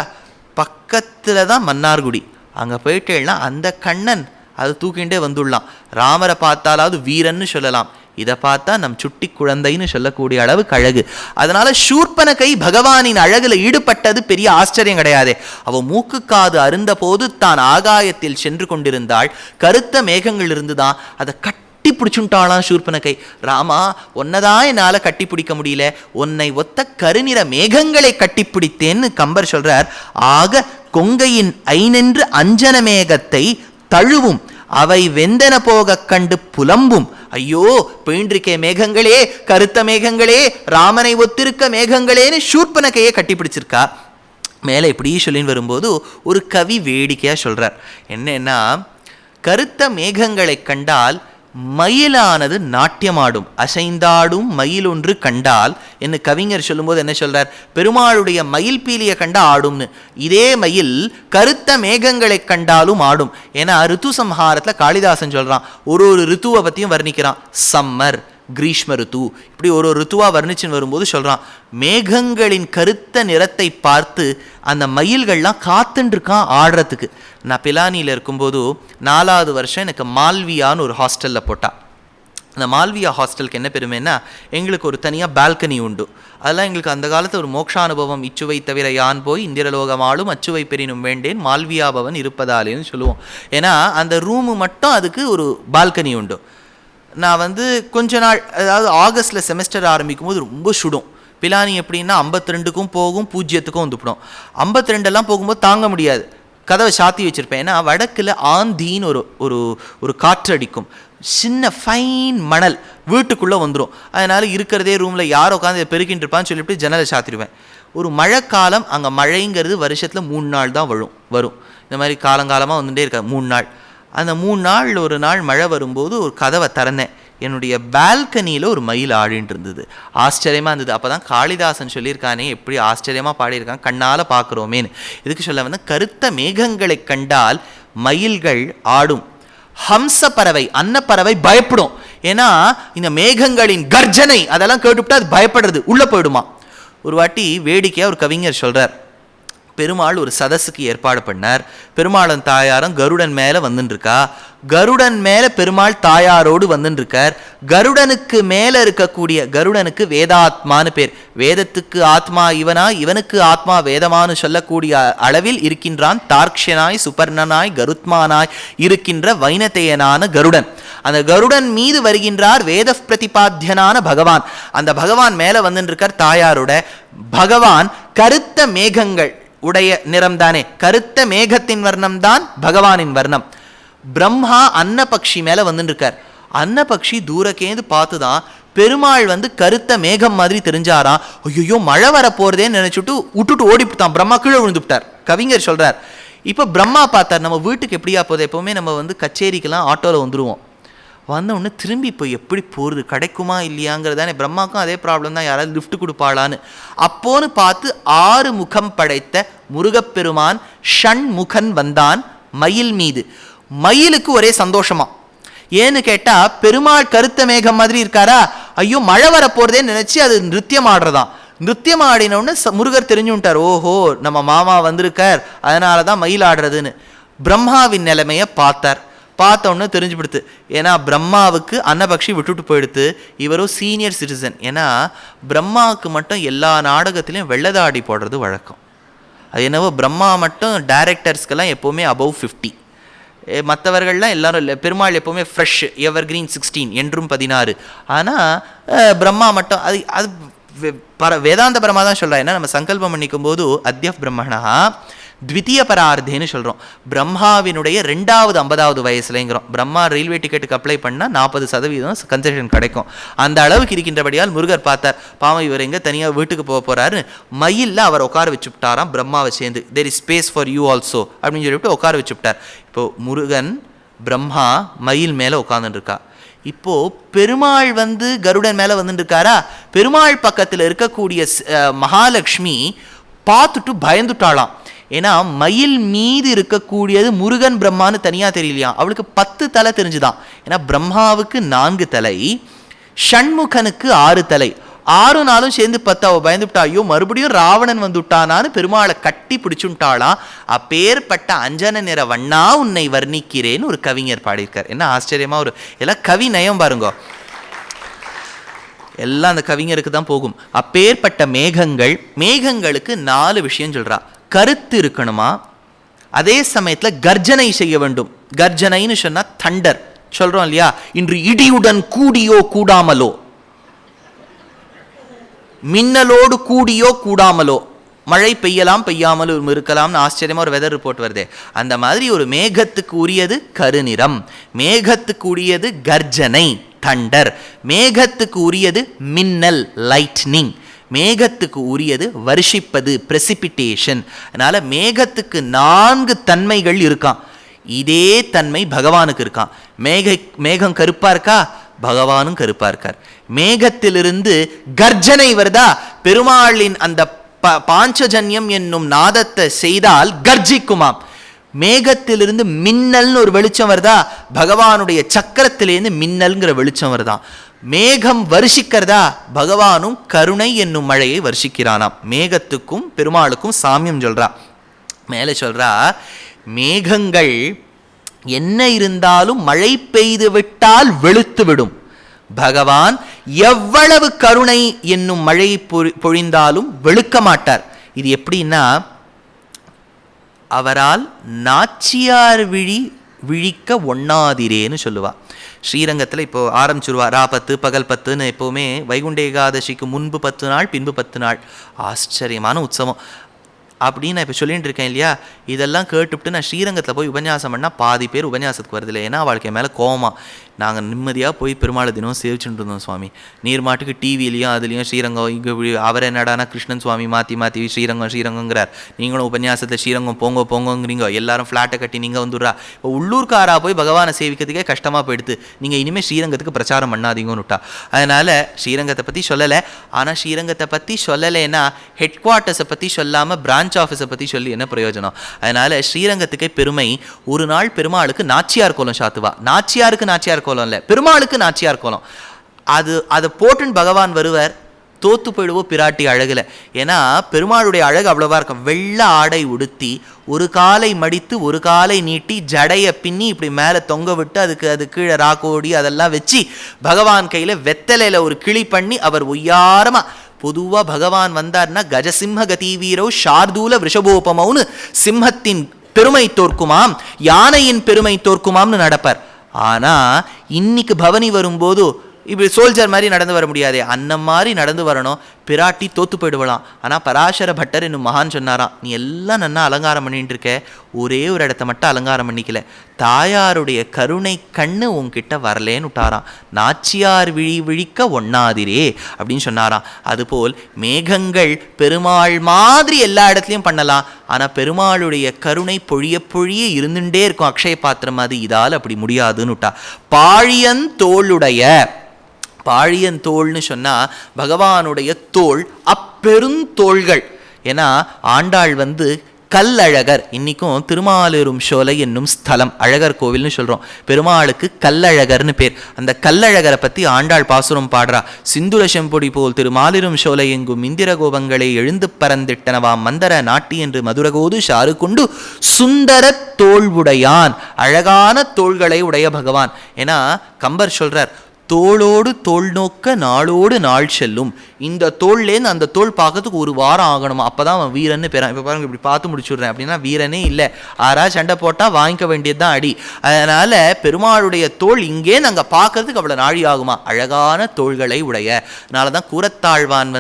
பக்கத்தில் தான் மன்னார்குடி. அங்கே போயிட்டேன்னா அந்த கண்ணன் அது தூக்கிண்டே வந்துடலாம். ராமரை பார்த்தாலாவது வீரன்னு சொல்லலாம், இதை பார்த்தா நம் சுட்டி குழந்தைன்னு சொல்லக்கூடிய அளவுக்கு அழகு. அதனால சூர்பனகை பகவானின் அழகுல ஈடுபட்டது பெரிய ஆச்சரியம் கிடையாது. அவ மூக்கு காது அருந்த போது தான் ஆகாயத்தில் சென்று கொண்டிருந்தாள். கருத்த மேகங்கள் இருந்துதான் அதை கட்டி பிடிச்சுட்டாளாம் சூர்பனகை. ராமா ஒன்னதான் என்னால கட்டி பிடிக்க முடியல, உன்னை ஒத்த கருநிற மேகங்களை கட்டிப்பிடித்தேன்னு கம்பர் சொல்றார். ஆக கொங்கையின் ஐநென்று அஞ்சன மேகத்தை தழுவும் அவை வெந்தன போக கண்டு புலம்பும். ஐயோ பெயின்றிருக்கே மேகங்களே, கருத்த மேகங்களே, ராமனை ஒத்திருக்க மேகங்களேன்னு சூர்பனகையை கட்டி பிடிச்சிருக்கா. மேலே இப்படி சொல்லின்னு வரும்போது ஒரு கவி வேடிக்கையாக சொல்கிறார். என்னன்னா, கருத்த மேகங்களை கண்டால் மயிலானது நாட்டியமாடும், அசைந்தாடும் மயில் ஒன்று கண்டால் என்று கவிஞர் சொல்லும்போது என்ன சொல்றார், பெருமாளுடைய மயில் பீலியை கண்டா ஆடும்னு. இதே மயில் கருத்த மேகங்களை கண்டாலும் ஆடும். ஏன்னா ரித்து சம்ஹாரத்தில் காளிதாசன் சொல்றான், ஒரு ரித்துவை பற்றியும் வர்ணிக்கிறான். சம்மர், கிரீஷ்ம ரித்து, இப்படி ஒரு ரித்துவா வர்ணிச்சுன்னு வரும்போது சொல்றான், மேகங்களின் கருத்த நிறத்தை பார்த்து அந்த மயில்கள்லாம் காத்துருக்கான் ஆடுறதுக்கு. நான் பிலானியில் இருக்கும்போது 4வது வருஷம் எனக்கு மால்வியான்னு ஒரு ஹாஸ்டலில் போட்டா. அந்த மால்வியா ஹாஸ்டலுக்கு என்ன பெருமைன்னா, எங்களுக்கு ஒரு தனியாக பால்கனி உண்டு. அதெல்லாம் எங்களுக்கு அந்த காலத்தில் ஒரு மோக்ஷானுபவம். இச்சுவை தவிர யான் போய் இந்திரலோகமாலும் அச்சுவை பெறினும் வேண்டேன் மால்வியா பவன் இருப்பதாலேன்னு சொல்லுவோம். ஏன்னா அந்த ரூமு மட்டும் அதுக்கு ஒரு பால்கனி உண்டு. நான் கொஞ்ச நாள், அதாவது ஆகஸ்ட்டில் செமஸ்டர் ஆரம்பிக்கும் போது ரொம்ப சுடும். பிலானி எப்படின்னா 52க்கும் போகும், 0க்கும் வந்துவிடும். 52 போகும்போது தாங்க முடியாது, கதவை சாத்தி வச்சுருப்பேன். ஏன்னா வடக்கில் ஆந்தின்னு ஒரு காற்றடிக்கும், சின்ன ஃபைன் மணல் வீட்டுக்குள்ளே வந்துடும். அதனால் இருக்கிறதே ரூமில் யார் உட்காந்து பெருக்கின்னு இருப்பான்னு சொல்லிவிட்டு ஜன்னலை சாத்திடுவேன். ஒரு மழைக்காலம், அங்கே மழைங்கிறது வருஷத்தில் 3 நாள் தான் வரும். இந்த மாதிரி காலங்காலமாக வந்துகிட்டே இருக்காது 3 நாள். அந்த 3 நாள் ஒரு நாள் மழை வரும்போது ஒரு கதவை திறந்தேன். என்னுடைய பால்கனியில் ஒரு மயில் ஆடின்னு இருந்தது. ஆச்சரியமாக இருந்தது. அப்போ தான் காளிதாசன் சொல்லியிருக்கானே, எப்படி ஆச்சரியமாக பாடியிருக்கான், கண்ணால் பார்க்குறோமேன்னு. இதுக்கு சொல்ல கருத்த மேகங்களை கண்டால் மயில்கள் ஆடும், ஹம்ச பறவை அன்னப்பறவை பயப்படும். ஏன்னா இந்த மேகங்களின் கர்ஜனை அதெல்லாம் கேட்டுவிட்டு அது பயப்படுறது, உள்ளே போயிடுமா. ஒரு வாட்டி வேடிக்கையாக ஒரு கவிஞர் சொல்கிறார், பெருமாள் ஒரு சதஸுக்கு ஏற்பாடு பண்ணார். பெருமாளன் தாயாரும் கருடன் மேலே வந்துட்டுருக்கா. கருடன் மேலே பெருமாள் தாயாரோடு வந்துட்டுருக்கார். கருடனுக்கு மேலே இருக்கக்கூடிய, கருடனுக்கு வேதாத்மானு பேர், வேதத்துக்கு ஆத்மா இவனா, இவனுக்கு ஆத்மா வேதமானு சொல்லக்கூடிய அளவில் இருக்கின்றான் தார்க்ஷனாய் சுபர்ணனாய் கருத்மானாய் இருக்கின்ற வைனதேயனான கருடன். அந்த கருடன் மீது வருகின்றார் வேத பிரதிபாத்தியனான பகவான். அந்த பகவான் மேலே வந்துட்டுருக்கார் தாயாரோட. பகவான் கருத்த மேகங்கள் உடைய நிறம் தானே, கருத்த மேகத்தின் வர்ணம் தான் பகவானின் வர்ணம். பிரம்மா அன்னபக்ஷி மேலே வந்துருக்கார். அன்னபக்ஷி தூரக்கேந்து பார்த்து தான் பெருமாள் கருத்த மேகம் மாதிரி தெரிஞ்சாராம். ஐயோ மழை வர போகிறதேன்னு நினச்சிட்டு விட்டுட்டு ஓடிவிட்டான். பிரம்மா கீழே விழுந்துவிட்டார். கவிஞர் சொல்கிறார், இப்போ பிரம்மா பார்த்தார், நம்ம வீட்டுக்கு எப்படியா போகுது, எப்போவுமே நம்ம கச்சேரிக்கெல்லாம் ஆட்டோவில் வந்துடுவோம். வந்தவுடனே திரும்பி இப்போ எப்படி போகிறது, கிடைக்குமா இல்லையாங்கிறதானே. பிரம்மாக்கும் அதே ப்ராப்ளம் தான், யாராவது லிஃப்ட் கொடுப்பாளான்னு. அப்போன்னு பார்த்து 6 முகம் படைத்த முருகப்பெருமான் ஷண்முகன் வந்தான் மயில் மீது. மயிலுக்கு ஒரே சந்தோஷமா. ஏன்னு கேட்டால் பெருமாள் கருத்த மேகம் மாதிரி இருக்காரா, ஐயோ மழை வர போகிறதேன்னு நினச்சி அது நிருத்தியம் ஆடுறதான். நிருத்தியம் ஆடினோடனே முருகர் தெரிஞ்சுட்டார், ஓஹோ நம்ம மாமா வந்திருக்கார், அதனால தான் மயில் ஆடுறதுன்னு. பிரம்மாவின் நிலைமையை பார்த்தோன்னு தெரிஞ்சுப்படுத்து. ஏன்னா பிரம்மாவுக்கு அன்னபக்ஷி விட்டுட்டு போயிடுத்து. இவரும் சீனியர் சிட்டிசன். ஏன்னா பிரம்மாவுக்கு மட்டும் எல்லா நாடகத்திலையும் வெள்ளதாடி போடுறது வழக்கம். அது என்னவோ பிரம்மா மட்டும் டைரக்டர்ஸ்க்கெல்லாம் எப்போவுமே அபவ் 50, மற்றவர்கள்லாம் எல்லாரும் இல்லை. பெருமாள் எப்போவுமே ஃப்ரெஷ், எவர் கிரீன் 16 என்றும் 16. ஆனால் பிரம்மா மட்டும் அது வேதாந்த பிரம்மா தான் சொல்கிறா. ஏன்னா நம்ம சங்கல்பம் பண்ணிக்கும் போது அத்ய பிரம்மணா த்விதீய பரார்த்தேன்னு சொல்கிறோம். பிரம்மாவினுடைய 2வது 50வது வயசுலங்கிறோம். பிரம்மா ரயில்வே டிக்கெட்டுக்கு அப்ளை பண்ணால் 40% கன்செஷன் கிடைக்கும். அந்த அளவுக்கு இருக்கின்றபடியால் முருகர் பார்த்தார், பாவம் இவர் எங்கே தனியாக வீட்டுக்கு போகிறாரு, மயிலில் அவர் உட்கார வச்சுவிட்டாராம் பிரம்மாவை சேர்ந்து. There is space for you also அப்படின்னு சொல்லிவிட்டு உட்கார வச்சுவிட்டார். இப்போது முருகன் பிரம்மா மயில் மேலே உட்காந்துருக்கா. இப்போது பெருமாள் கருடன் மேலே வந்துட்டுருக்காரா. பெருமாள் பக்கத்தில் இருக்கக்கூடிய மகாலட்சுமி பார்த்துட்டு பயந்துட்டாளாம். ஏன்னா மயில் மீது இருக்கக்கூடியது முருகன் பிரம்மான்னு தனியாக தெரியலையா, அவளுக்கு 10 தலை தெரிஞ்சுதான். ஏன்னா பிரம்மாவுக்கு 4 தலை, ஷண்முகனுக்கு 6 தலை. 6 நாளும் சேர்ந்து 10. அவள் பயந்துவிட்டா, ஐயோ மறுபடியும் ராவணன் வந்துவிட்டானான்னு பெருமாளை கட்டி பிடிச்சுட்டாளாம். அப்பேற்பட்ட அஞ்சன நிற வண்ணா உன்னை வர்ணிக்கிறேன்னு ஒரு கவிஞர் பாடியிருக்கார். என்ன ஆச்சரியமா, ஒரு எல்லாம் கவி நயம் பாருங்க, எல்லாம் அந்த கவிஞருக்கு தான் போகும். அப்பேற்பட்ட மேகங்களுக்கு 4 விஷயம் சொல்றா. கருத்து இருக்கணுமா, அதே சமயத்தில் கர்ஜனை செய்ய வேண்டும். கர்ஜனைன்னு சொன்னா தண்டர் சொல்றோம் இல்லையா, இன்று இடியுடன் கூடியோ கூடாமலோ, மின்னலோடு கூடியோ கூடாமலோ, மழை பெய்யலாம் பெய்யாமலும் இருக்கலாம்னு ஆச்சரியமா ஒரு வெதர் ரிப்போர்ட் வருதே. அந்த மாதிரி ஒரு மேகத்துக்கு உரியது கருநிறம், மேகத்துக்கு உரியது கர்ஜனை தண்டர், மேகத்துக்கு உரியது மின்னல் லைட்னிங், மேகத்துக்கு உரியது வருஷிப்பது பிரசிபிட்டேஷன். அதனால மேகத்துக்கு 4 தன்மைகள் இருக்கான். இதே தன்மை பகவானுக்கு இருக்கான். மேகம் கருப்பா இருக்கா, பகவானும் கருப்பா இருக்கார். மேகத்திலிருந்து கர்ஜனை வருதா, பெருமாளின் அந்த பாஞ்சஜன்யம் என்னும் நாதத்தை செய்தால் கர்ஜிக்குமாம். மேகத்திலிருந்து மின்னல்னு ஒரு வெளிச்சம் வருதா, பகவானுடைய சக்கரத்திலேருந்து மின்னல்ங்கிற வெளிச்சம் வருதா. மேகம் வருஷிக்கிறதா, பகவானும் கருணை என்னும் மழையை வருஷிக்கிறானாம். மேகத்துக்கும் பெருமாளுக்கும் சாமியம் சொல்றா. மேலே சொல்றா, மேகங்கள் என்ன இருந்தாலும் மழை பெய்து விட்டால் வெளுத்து விடும். பகவான் எவ்வளவு கருணை என்னும் மழை பொழிந்தாலும் வெளுக்க மாட்டார். இது எப்படின்னா, அவரால் நாச்சியார் விழிக்க ஒண்ணாதிரேன்னு சொல்லுவா. ஸ்ரீரங்கத்தில் இப்போ ஆரம்பிச்சுருவா, ரா 10 பகல் 10ன்னு. எப்போவுமே வைகுண்ட ஏகாதசிக்கு முன்பு 10 நாள், பின்பு 10 நாள். ஆச்சரியமான உற்சவம் அப்படின்னு நான் இப்போ சொல்லிட்டு இருக்கேன் இல்லையா. இதெல்லாம் கேட்டுவிட்டு நான் ஸ்ரீரங்கத்தில் போய் உபன்யாசம் பண்ணால் பாதி பேர் உபன்யாசத்துக்கு வருதில்லை. ஏன்னா அவளுக்கு மேலே கோவமா. நாங்கள் நிம்மதியாக போய் பெருமாளை தினம் சேவிச்சுட்டு இருந்தோம் சுவாமி. நீர் மாட்டுக்கு டிவிலையும் அதுலேயும் ஸ்ரீரங்கம் இங்கே அவர் என்னடானா கிருஷ்ணன் சுவாமி மாற்றி ஸ்ரீரங்கங்கிறார். நீங்களும் உபன்யாசத்தில் ஸ்ரீரங்கம் போங்கங்கிறீங்க. எல்லாரும் ஃப்ளாட்டை கட்டி நீங்கள் வந்துடுறா. இப்போ உள்ளூர்காரா போய் பகவானை சேவிக்கிறதுக்கே கஷ்டமாக போயிடுது. நீங்கள் இனிமேல் ஸ்ரீரங்கத்துக்கு பிரச்சாரம் பண்ணாதீங்கன்னு விட்டா. அதனால் ஸ்ரீரங்கத்தை பற்றி சொல்லலை. ஆனால் ஸ்ரீரங்கத்தை பற்றி சொல்லலைன்னா ஹெட் குவார்ட்டர்ஸை பற்றி சொல்லாமல் பிரான்ச் ஆஃபீஸை பற்றி சொல்லி என்ன பிரயோஜனம்? அதனால் ஸ்ரீரங்கத்துக்கே பெருமை. ஒரு நாள் பெருமாளுக்கு நாச்சியார் கோலம் சாத்துவா. நாச்சியாருக்கு நாச்சியார் கோலம் இல்லை, பெருமாளுக்கு நாச்சியார் கோலம். அதை போட்டுன்னு பகவான் வருவர். தோத்து போயிடுவோம் பிராட்டி அழகுல. ஏன்னா பெருமாளுடைய அழகு அவ்வளவா இருக்கும். வெள்ளை ஆடை உடுத்தி, ஒரு காலை மடித்து ஒரு காலை நீட்டி, ஜடைய பின்னி இப்படி மேலே தொங்க விட்டு, அது கீழே ராக்கோடி அதெல்லாம் வச்சு, பகவான் கையில் வெத்தலையில் ஒரு கிளி பண்ணி அவர் ஒய்யாரமா. பொதுவாக பகவான் வந்தார்னா கஜசிம்ம கதி வீரோ ஷார்தூல விஷபோபமௌன்னு சிம்மத்தின் பெருமை தோற்குமாம், யானையின் பெருமை தோற்குமாம்னு நடப்பார். ஆனால் இன்னைக்கு பவனி வரும்போது இப்படி சோல்ஜர் மாதிரி நடந்து வர முடியாதே, அன்னம் மாதிரி நடந்து வரணும். பிராட்டி தோத்து போயிடுவலாம். ஆனால் பராசர பட்டர் என்னும் மகான் சொன்னாராம், நீ எல்லாம் நன்னா அலங்காரம் பண்ணிட்டு இருக்க, ஒரே ஒரு இடத்த மட்டும் அலங்காரம் பண்ணிக்கல, தாயாருடைய கருணை கண்ணு உன்கிட்ட வரலேன்னு விட்டாராம். நாச்சியார் விழிக்க ஒண்ணாதிரே அப்படின்னு சொன்னாராம். அதுபோல் மேகங்கள் பெருமாள் மாதிரி எல்லா இடத்துலையும் பண்ணலாம். ஆனால் பெருமாளுடைய கருணை பொழிய இருந்துட்டே இருக்கும். அக்ஷய பாத்திரம் அது, இதால் அப்படி முடியாதுன்னு விட்டா. பாழியன் தோள்னு சொன்னால் பகவானுடைய தோள் அப்பெருந்தோள்கள். ஏன்னா ஆண்டாள் கல்லழகர். இன்னைக்கும் திருமாலேறும் சோலை என்னும் ஸ்தலம் அழகர் கோவில்னு சொல்கிறோம். பெருமாளுக்கு கல்லழகர்னு பேர். அந்த கல்லழகரை பற்றி ஆண்டாள் பாசுரம் பாடுறா. சிந்துர செம்பொடி போல் திருமாலிரும் சோலை எங்கும் இந்திர கோபங்களை எழுந்து பறந்திட்டனவாம் மந்தர நாட்டி என்று மதுரகோது ஷாறு கொண்டு சுந்தர தோள்வுடையான். அழகான தோள்களை உடைய பகவான். ஏன்னா கம்பர் சொல்றார், தோளோடு தோல் நோக்க நாளோடு நாள் செல்லும். இந்த தோல்லேருந்து அந்த தோல் பார்க்கறதுக்கு ஒரு வாரம் ஆகணும், அப்போதான் அவன் வீரன்னு பேரான். இப்போ பாருங்க, இப்படி பார்த்து முடிச்சுடுறேன் அப்படின்னா வீரனே இல்லை. சண்டை போட்டால் வாங்கிக்க வேண்டியது தான் அடி. அதனால் பெருமாளுடைய தோல் இங்கே நாங்கள் பார்க்கறதுக்கு அவ்வளோ நாழி ஆகுமா. அழகான தோள்களை உடைய. அதனால தான் கூரத்தாழ்வான்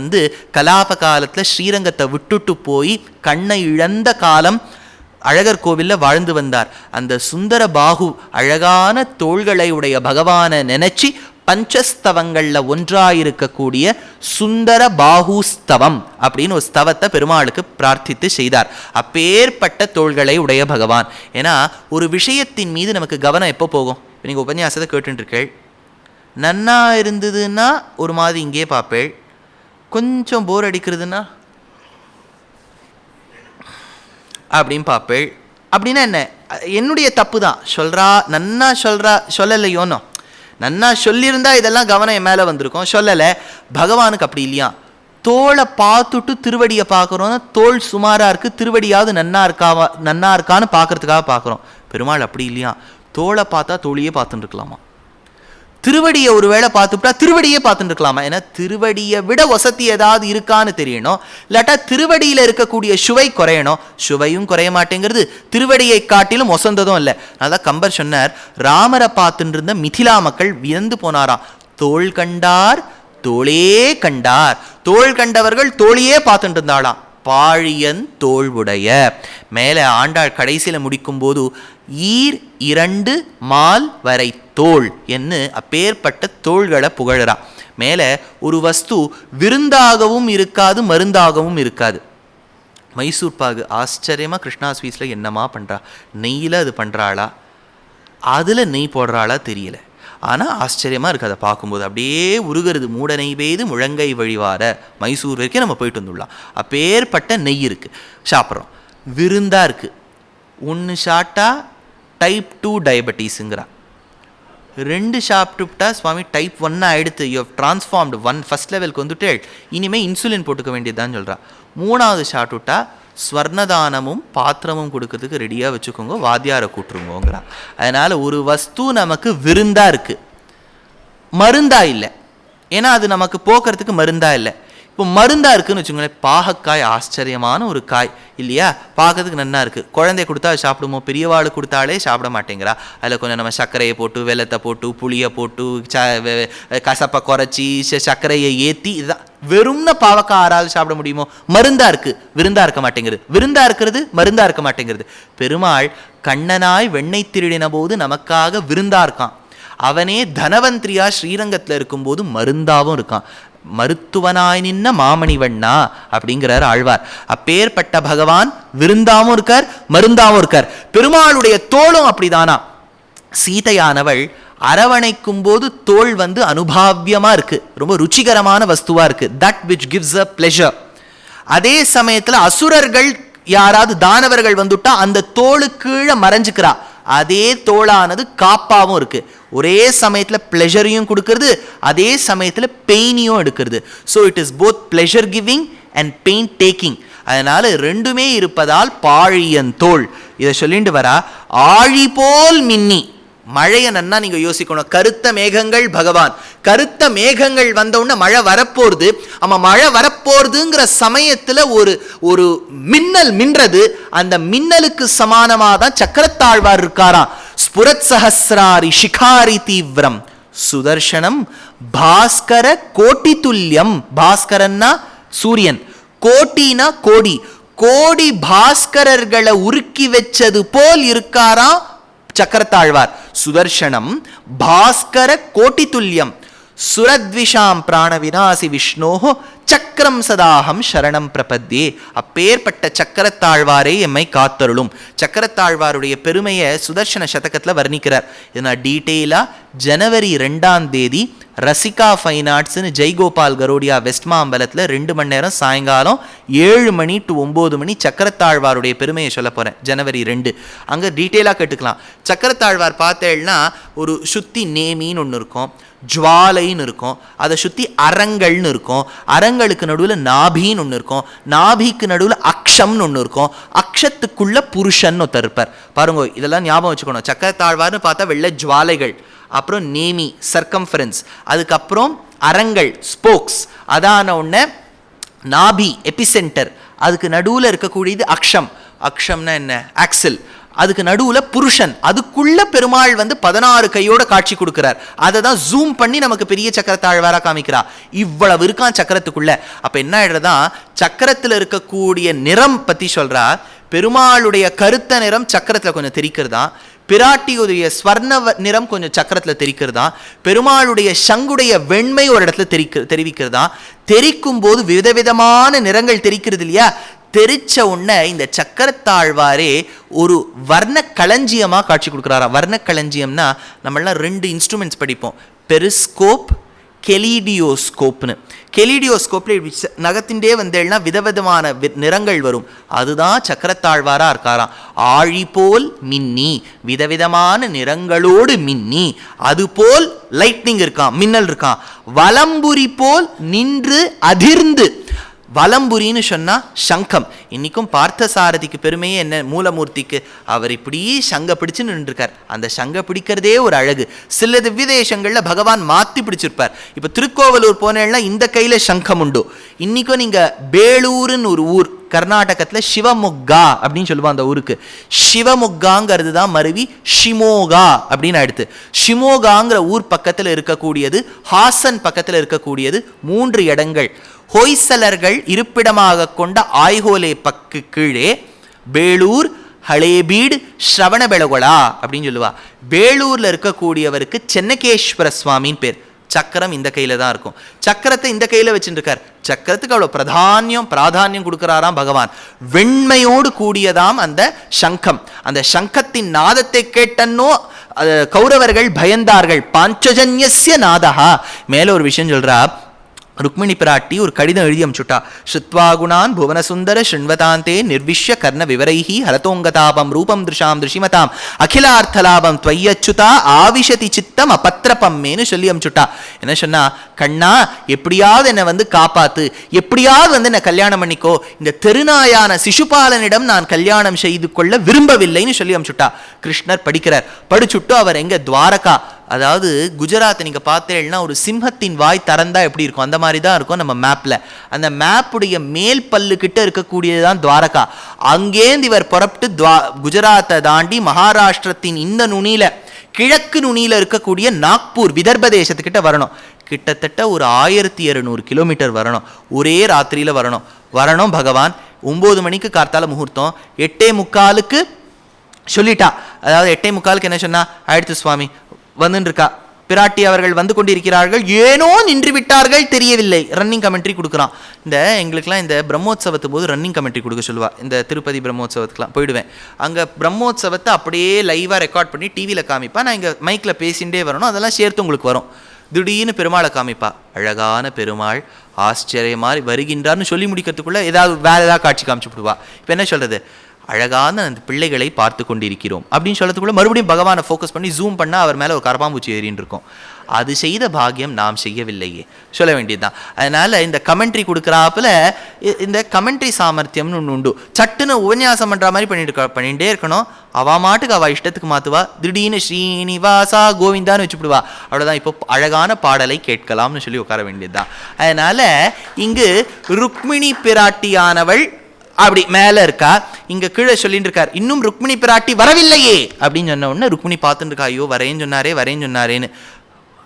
கலாப காலத்தில் ஸ்ரீரங்கத்தை விட்டுட்டு போய் கண்ணை இழந்த காலம் அழகர் கோவிலில் வாழ்ந்து வந்தார். அந்த சுந்தர பாகு அழகான தோள்களை உடைய பகவானை நினைச்சு பஞ்சஸ்தவங்கள்ல ஒன்றாயிருக்கக்கூடிய சுந்தர பாகுஸ்தவம் அப்படின்னு ஒரு ஸ்தவத்தை பெருமாளுக்கு பிரார்த்தித்து செய்தார். அப்பேற்பட்ட தோள்களை உடைய பகவான். ஏன்னா ஒரு விஷயத்தின் மீது நமக்கு கவனம் எப்போ போகும்? நீங்கள் உபன்யாசத்தை கேட்டுருக்கேள், நன்னா இருந்ததுன்னா ஒரு மாதிரி இங்கே பார்ப்பேள், கொஞ்சம் போர் அடிக்கிறதுன்னா அப்படின்னு பார்ப்பேள். அப்படின்னா என்ன? என்னுடைய தப்பு தான். நன்னா சொல்லலையோனோ. நன்னா சொல்லியிருந்தா இதெல்லாம் கவனம் என் மேலே வந்திருக்கும். சொல்லலை. பகவானுக்கு அப்படி இல்லையா. தோளை பார்த்துட்டு திருவடியை பார்க்குறோன்னா தோல் சுமாராக இருக்குது, திருவடியாவது நன்னா இருக்கான்னு பார்க்கறதுக்காக பார்க்குறோம். பெருமாள் அப்படி இல்லையா. தோளை பார்த்தா தோழியே பார்த்துட்டு இருக்கலாமா, திருவடியை ஒரு வேளை பார்த்துட்டா திருவடியே பார்த்துட்டு இருக்கலாமா. ஏன்னா திருவடியை விட வசதி ஏதாவது இருக்கான்னு தெரியணும். இல்லாட்டா திருவடியில் இருக்கக்கூடிய சுவை குறையணும். சுவையும் குறைய மாட்டேங்கிறது, திருவடியை காட்டிலும் ஒசந்ததும் இல்லை. அதான் கம்பர் சொன்னார், ராமரை பார்த்துட்டு இருந்த மிதிலா மக்கள் வியந்து போனாராம். தோள் கண்டார் தோளே கண்டார். தோள் கண்டவர்கள் தோழியே பார்த்துட்டு இருந்தாளாம். பாழியன் தோள்வுடைய. மேலே ஆண்டாள் கடைசியில் முடிக்கும் போது ஈர் 2 மால் வரை தோள் என்று அப்பேற்பட்ட தோள்களை புகழறா. மேலே ஒரு வஸ்து விருந்தாகவும் இருக்காது, மருந்தாகவும் இருக்காது. மைசூர் பாகு ஆச்சரியமாக கிருஷ்ணா ஸ்வீட்ஸில் என்னமா பண்ணுறா. நெய்யில் அது பண்ணுறாளா, அதில் நெய் போடுறாளா தெரியல. ஆனால் ஆச்சரியமாக இருக்குது அதை பார்க்கும்போது. அப்படியே உருகிறது. மூட நெய் பெய்து முழங்கை வழிவார. மைசூர் வரைக்கும் நம்ம போயிட்டு வந்துடலாம். அப்பேற்பட்ட நெய் இருக்குது, சாப்பிட்றோம். விருந்தாக இருக்குது. 1 சாப்பிட்டா டைப் 2 டயபெட்டிஸுங்கிறா. 2 சாப்பிட்டுட்டா சுவாமி டைப் 1 ஆகிடுத்து, யூ ஹவ் ட்ரான்ஸ்ஃபார்ம்டு 1 ஃபஸ்ட் லெவலுக்கு வந்துட்டு இனிமேல் இன்சுலின் போட்டுக்க வேண்டியதுதான் சொல்கிறா. 3வது சாப்பிட்டுட்டா ஸ்வர்ணதானமும் பாத்திரமும் கொடுக்கறதுக்கு ரெடியாக வச்சுக்கோங்க, வாத்தியாரை கூட்டுருங்கோங்கிறா. அதனால் ஒரு வஸ்து நமக்கு விருந்தாக இருக்குது. மருந்தா இல்லை. ஏன்னா அது நமக்கு போக்குறதுக்கு மருந்தா இல்லை. இப்போ மருந்தா இருக்குன்னு வச்சுக்கோங்களேன், பாகக்காய் ஆச்சரியமான ஒரு காய் இல்லையா, பார்க்கறதுக்கு நல்லா இருக்குது. குழந்தை கொடுத்தா சாப்பிடுமோ, பெரியவாள் கொடுத்தாலே சாப்பிட மாட்டேங்கிறா. அதில் கொஞ்சம் நம்ம சர்க்கரையை போட்டு, வெள்ளத்தை போட்டு, புளியை போட்டு, கசப்பை குறைச்சி, சர்க்கரையை ஏற்றி, இதுதான் வெறும்னா பாவக்காய் ஆறால் சாப்பிட முடியுமோ? மருந்தா இருக்குது, விருந்தா இருக்க மாட்டேங்கிறது. விருந்தா இருக்கிறது மருந்தா இருக்க மாட்டேங்கிறது. பெருமாள் கண்ணனாய் வெண்ணெய் திருடின போது நமக்காக விருந்தா இருக்கான். அவனே தனவந்திரியா ஸ்ரீரங்கத்தில் இருக்கும்போது மருந்தாவும் இருக்கான். மருத்துவனாய் நின்ன மாமணிவண்ணா அப்படிங்கிறார் ஆழ்வார். அப்பேற்பட்ட பகவான் விருந்தாவும் இருக்கார், மருந்தாவும் இருக்கார். பெருமாளுடைய தோளும் அப்படிதானா. சீதையானவள் அரவணைக்கும் போது தோள் அனுபாவியமா இருக்கு, ரொம்ப ருச்சிகரமான வஸ்துவா இருக்கு. That which gives a pleasure. அதே சமயத்துல அசுரர்கள் யாராவது தானவர்கள் வந்துட்டா அந்த தோளு கீழே மறைஞ்சுக்கிறா. அதே தோளானது காப்பாவும் இருக்கு. ஒரே சமயத்தில் பிளெஷரையும் கொடுக்கறது, அதே சமயத்தில் பெயினையும் எடுக்கிறது. So it is both pleasure giving and pain taking. அதனால ரெண்டுமே இருப்பதால் பாழியன் தோள். இதை சொல்லிட்டு வரா. ஆழி போல் மின்னி, மழையை நன்னா நீங்க யோசிக்கணும். கருத்த மேகங்கள் பகவான், கருத்த மேகங்கள் வந்தவுடனே மழை வரப்போறது. ஆமா, மழை வரப்போறதுங்கிற சமயத்துல ஒரு மின்னல் மின்றது. அந்த மின்னலுக்கு சமானமாக தான் சக்கரத்தாழ்வார் இருக்காராம். ஸ்புரத் சஹஸ்ராரி சிகாரி தீவிரம் சுதர்சனம் பாஸ்கர கோட்டி துல்லியம். பாஸ்கரன்னா சூரியன், கோட்டினா கோடி, கோடி பாஸ்கரர்களை உருக்கி வச்சது போல் இருக்காராம் சக்கரத்தாழ்வார். சுதர்சனம் பாஸ்கர கோட்டி துல்லியம் சுரத்விஷாம் பிராண விநாசி விஷ்ணோஹோ சக்கரம் சதாகம் சரணம் பிரபத்யே. அப்பேற்பட்ட சக்கரத்தாழ்வாரே எம்மை காத்தருளும். சக்கரத்தாழ்வாருடைய பெருமையை சுதர்சன சதகத்தில் வர்ணிக்கிறார். இதை நான் டீட்டெயிலாக ஜனவரி 2 ரசிகா ஃபைன் ஆர்ட்ஸ்னு ஜெய்கோபால் கரோடியா வெஸ்ட் மாம்பலத்தில் 2 மணி நேரம் சாயங்காலம் 7 மணி to 9 மணி சக்கரத்தாழ்வாருடைய பெருமையை சொல்ல போகிறேன். ஜனவரி 2 அங்கே டீட்டெயிலாக கேட்டுக்கலாம். சக்கரத்தாழ்வார் பார்த்தேன்னா ஒரு சுத்தி நேமின்னு ஒன்று இருக்கும், ஜுவாலைன்னு இருக்கும், அதை சுற்றி அரங்கல்னு இருக்கும், அரங்களுக்கு நடுவில் நாபின்னு ஒன்று இருக்கும், நாபிக்கு நடுவில் அக்ஷம்னு ஒன்று இருக்கும், அக்ஷத்துக்குள்ள புருஷன் ஒருத்தர் இருப்பார். பாருங்க, இதெல்லாம் ஞாபகம் வச்சுக்கணும். சக்கரத்தாழ்வார்னு பார்த்தா வெள்ளை ஜுவாலைகள், அப்புறம் நேமி சர்க்கம்ஃபரன்ஸ், அதுக்கப்புறம் அரங்கள் ஸ்போக்ஸ், அதான உடனே நாபி எபிசென்டர், அதுக்கு நடுவில் இருக்கக்கூடியது அக்ஷம். அக்ஷம்னா என்ன? ஆக்சில். அதுக்கு நடுவில் புருஷன், அதுக்குள்ள பெருமாள் 16 கையோட காட்சி கொடுக்கிறார். அதை தான் ஜூம் பண்ணி நமக்கு பெரிய சக்கரத்தாழ்வாரா காமிக்கிறா. இவ்வளவு இருக்கான் சக்கரத்துக்குள்ள. அப்ப என்ன ஆயிடுறதா, சக்கரத்தில் இருக்கக்கூடிய நிறம் பத்தி சொல்றா. பெருமாளுடைய கருத்த நிறம் சக்கரத்தில் கொஞ்சம் தெரிக்கிறதா, பிராட்டியுடைய ஸ்வர்ண நிறம் கொஞ்சம் சக்கரத்தில் தெரிக்கிறதா, பெருமாளுடைய சங்குடைய வெண்மை ஒரு இடத்துல தெரிவிக்கிறதா. தெரிக்கும் போது விதவிதமான நிறங்கள் தெரிக்கிறது இல்லையா. தெரிச்ச உடனே இந்த சக்கரத்தாழ்வாரே ஒரு வர்ண களஞ்சியமா காட்சி கொடுக்குறாரா. வர்ண களஞ்சியம்னா நம்மளாம் 2 இன்ஸ்ட்ருமெண்ட்ஸ் படிப்போம், பெரிஸ்கோப், கெலிடியோஸ்கோப்னு. கெலிடியோஸ்கோப்ல நகத்தின்றே வந்தேன்னா விதவிதமான நிறங்கள் வரும். அதுதான் சக்கரத்தாழ்வாரா இருக்காராம். ஆழி போல் மின்னி, விதவிதமான நிறங்களோடு மின்னி, அது போல் லைட்னிங் இருக்கான், மின்னல் இருக்கான். வலம்புரி போல் நின்று அதிர்ந்து. வலம்புரின்னு சொன்னா சங்கம். இன்னைக்கும் பார்த்தசாரதிக்கு பெருமையே என்ன, மூலமூர்த்திக்கு அவர் இப்படி சங்க பிடிச்சு நின்றுருக்கார். அந்த சங்க பிடிக்கிறதே ஒரு அழகு. சில திவ்யதேசங்கள்ல பகவான் மாத்தி பிடிச்சிருப்பார். இப்ப திருக்கோவலூர் போனேன்னா இந்த கையில சங்கம் உண்டு. இன்னைக்கும் நீங்க பேளூருன்னு ஒரு ஊர் கர்நாடகத்தில் சிவமொக்கா அப்படின்னு சொல்லுவாங்க. அந்த ஊருக்கு சிவமொக்காங்கிறது தான் மருவி ஷிமோகா அப்படின்னு ஆயிடுத்து. ஷிமோகாங்கிற ஊர் பக்கத்தில் இருக்கக்கூடியது, ஹாசன் பக்கத்தில் இருக்கக்கூடியது 3 இடங்கள். ஹொய்சலர்கள் இருப்பிடமாக கொண்ட ஆய்ஹோலே பக்கு கீழே பேளூர், ஹளேபீடு, ஸ்ரவணபெளகொளா அப்படின்னு சொல்லுவா. பேளூர்ல இருக்கக்கூடியவருக்கு சென்னகேஸ்வர சுவாமின்னு பேர். சக்கரம் இந்த கையில தான் இருக்கும். சக்கரத்தை இந்த கையில வச்சுட்டு இருக்கார். சக்கரத்துக்கு அவ்வளவு பிராதானியம் கொடுக்கிறாராம் பகவான். வெண்மையோடு கூடியதாம் அந்த சங்கம். அந்த சங்கத்தின் நாதத்தை கேட்டன்னோ கௌரவர்கள் பயந்தார்கள். பாஞ்சஜன்யஸ்ய நாதஹா. மேல ஒரு விஷயம் சொல்றா. ருக்மிணி பிராட்டி ஒரு கடிதம் எழுதி அமிச்சுட்டா. ஸ்ருத்வா குணான் புவனசுந்தர ஸ்ருண்வதாந்தே நிர்விஷ்ய கர்ண விவரைஹி ஹரதோங்கதாபம் ரூபம் திருஷாம் திருஷிமதாம் அகிலார்த்தலாபம் துவையச்சுதா ஆவிஷதி சித்தம் அபத்திரப்பம்மேன்னு சொல்லி அமிச்சுட்டா. என்ன சொன்னா, கண்ணா எப்படியாவது என்னை காப்பாத்து, எப்படியாவது என்னை கல்யாணம் பண்ணிக்கோ, இந்த தெருநாயான சிசுபாலனிடம் நான் கல்யாணம் செய்து கொள்ள விரும்பவில்லைன்னு சொல்லி அமிச்சுட்டா. கிருஷ்ணர் படிக்கிறார். படிச்சுட்டு அவர் எங்க துவாரகா அதாவது குஜராத்தை நீங்கள் பார்த்தேன்னா ஒரு சிம்மத்தின் வாய் திறந்தா எப்படி இருக்கும் அந்த மாதிரி தான் இருக்கும் நம்ம மேப்பில். அந்த மேப்புடைய மேல் பல்லுக்கிட்ட இருக்கக்கூடியது தான் துவாரகா. அங்கேருந்து இவர் புறப்பட்டு குஜராத்தை தாண்டி மகாராஷ்டிரத்தின் இந்த நுனியில் கிழக்கு நுனியில் இருக்கக்கூடிய நாக்பூர் விதர்ப தேசத்துக்கிட்ட வரணும். கிட்டத்தட்ட ஒரு 1200 கிலோமீட்டர் வரணும். ஒரே ராத்திரியில் வரணும் பகவான். 9 மணிக்கு கார்த்தால முகூர்த்தம், 8:45 சொல்லிட்டா. அதாவது 8:45 என்ன சொன்னா, ஆயிடுத்து சுவாமி வந்துன்னு இருக்கா, பிராட்டி அவர்கள் வந்து கொண்டிருக்கிறார்கள், ஏனோ நின்று விட்டார்கள் தெரியவில்லை. ரன்னிங் கமெண்ட்ரி கொடுக்குறான். இந்த எங்களுக்குலாம் இந்த பிரம்மோத்சவத்து போது ரன்னிங் கமெண்ட்ரி கொடுக்க சொல்லுவா. இந்த திருப்பதி பிரம்மோத்சவத்துக்குலாம் போயிடுவேன். அங்கே பிரம்மோத்சவத்தை அப்படியே லைவாக ரெக்கார்ட் பண்ணி டிவியில் காமிப்பா. நான் இங்கே மைக்கில் பேசிகிட்டே வரணும், அதெல்லாம் சேர்த்து உங்களுக்கு வரும். திடீர்னு பெருமாளை காமிப்பா. அழகான பெருமாள் ஆச்சரியமாக வருகின்றார்னு சொல்லி முடிக்கிறதுக்குள்ளே வேறு ஏதாவது காட்சி காமிச்சுடுவா. இப்போ என்ன சொல்கிறது, அழகான அந்த பிள்ளைகளை பார்த்து கொண்டிருக்கிறோம் அப்படின்னு சொல்லத்துக்குள்ள மறுபடியும் பகவானை ஃபோக்கஸ் பண்ணி ஜூம் பண்ணால் அவர் மேலே ஒரு கரப்பாம்பூச்சி ஏறின்னு இருக்கும். அது செய்த பாக்கியம் நாம் செய்யவில்லையே சொல்ல வேண்டியதுதான். அதனால் இந்த கமெண்ட்ரி கொடுக்குறாப்புல இந்த கமெண்ட்ரி சாமர்த்தியம்னு ஒன்று உண்டு. சட்டுன்னு உபன்யாசம் பண்ணுற மாதிரி பண்ணிகிட்டே இருக்கணும். அவள் மாட்டுக்கு அவள் இஷ்டத்துக்கு மாற்றுவா. திடீர்னு ஸ்ரீனிவாசா கோவிந்தான்னு வச்சுப்பிடுவா. அவ்வளோதான். இப்போ அழகான பாடலை கேட்கலாம்னு சொல்லி உட்கார வேண்டியதுதான். அதனால் இங்கு ருக்மிணி பிராட்டியானவள் அப்படி மேலே இருக்கா. இங்கே கீழே சொல்லிட்டு இருக்கார், இன்னும் ருக்மிணி பிராட்டி வரவில்லையே அப்படின்னு சொன்ன உடனே ருக்மிணி பார்த்துட்டு இருக்கா. ஐயோ வரேன்னு சொன்னாரேன்னு.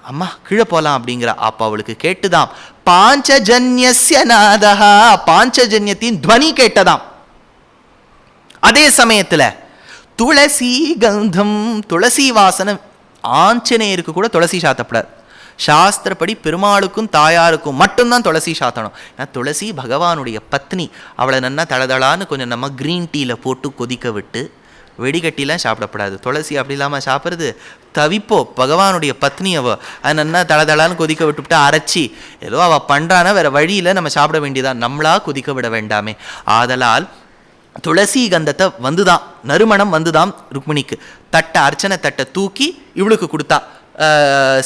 அம்மா கீழே போகலாம் அப்படிங்கிறா. அப்போ அவளுக்கு கேட்டுதாம், பாஞ்சஜன்யஸ்ய நாதஹா, பாஞ்சஜன்யத்தின் துவனி கேட்டதாம். அதே சமயத்தில் துளசி கந்தம், துளசி வாசனை. ஆஞ்சநேயருக்கு கூட துளசி சாத்தப்படாது. சாஸ்திரப்படி பெருமாளுக்கும் தாயாருக்கும் மட்டும்தான் துளசி சாத்தணும். ஏன்னா துளசி பகவானுடைய பத்னி. அவளை நன்னா தளதளான்னு கொஞ்சம் நம்ம க்ரீன் டீயில் போட்டு கொதிக்க விட்டு, வெடிகட்டிலாம் சாப்பிடப்படாது. துளசி அப்படி இல்லாமல் சாப்பிட்றது தவிப்போ. பகவானுடைய பத்னி அவள். அது நன்னா தளதளான்னு கொதிக்க விட்டுவிட்டு அரைச்சி ஏதோ அவள் பண்ணுறான்னா வேறு வழியில் நம்ம சாப்பிட வேண்டியதான், நம்மளாக கொதிக்க விட வேண்டாமே. ஆதலால் துளசி கந்தத்தை வந்துதான், நறுமணம் வந்துதான் ருக்மிணிக்கு. அர்ச்சனை தட்டை தூக்கி இவளுக்கு கொடுத்தா,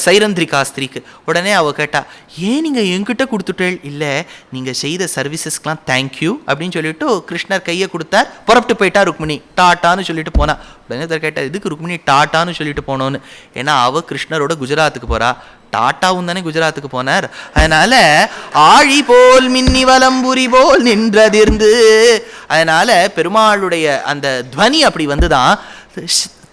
சைரந்திரிகா ஸ்திரீக்கு. உடனே அவள் கேட்டா, ஏன் நீங்கள் என்கிட்ட கொடுத்துட்டேள்? இல்லை, நீங்கள் செய்த சர்வீசஸ்க்கெலாம் தேங்க்யூ அப்படின்னு சொல்லிட்டு கிருஷ்ணர் கையை கொடுத்தார். புறப்பட்டு போயிட்டா ருக்மிணி. டாட்டான்னு சொல்லிட்டு போனா. உடனே கேட்டால், இதுக்கு ருக்மிணி டாட்டான்னு சொல்லிட்டு போனோன்னு. ஏன்னா அவள் கிருஷ்ணரோட குஜராத்துக்கு போகிறா. டாட்டாவும் தானே குஜராத்துக்கு போனார். அதனால ஆழி போல் மின்னி வலம்புரி போல் நின்றதிர்ந்து, அதனால பெருமாளுடைய அந்த துவனி அப்படி வந்துதான்.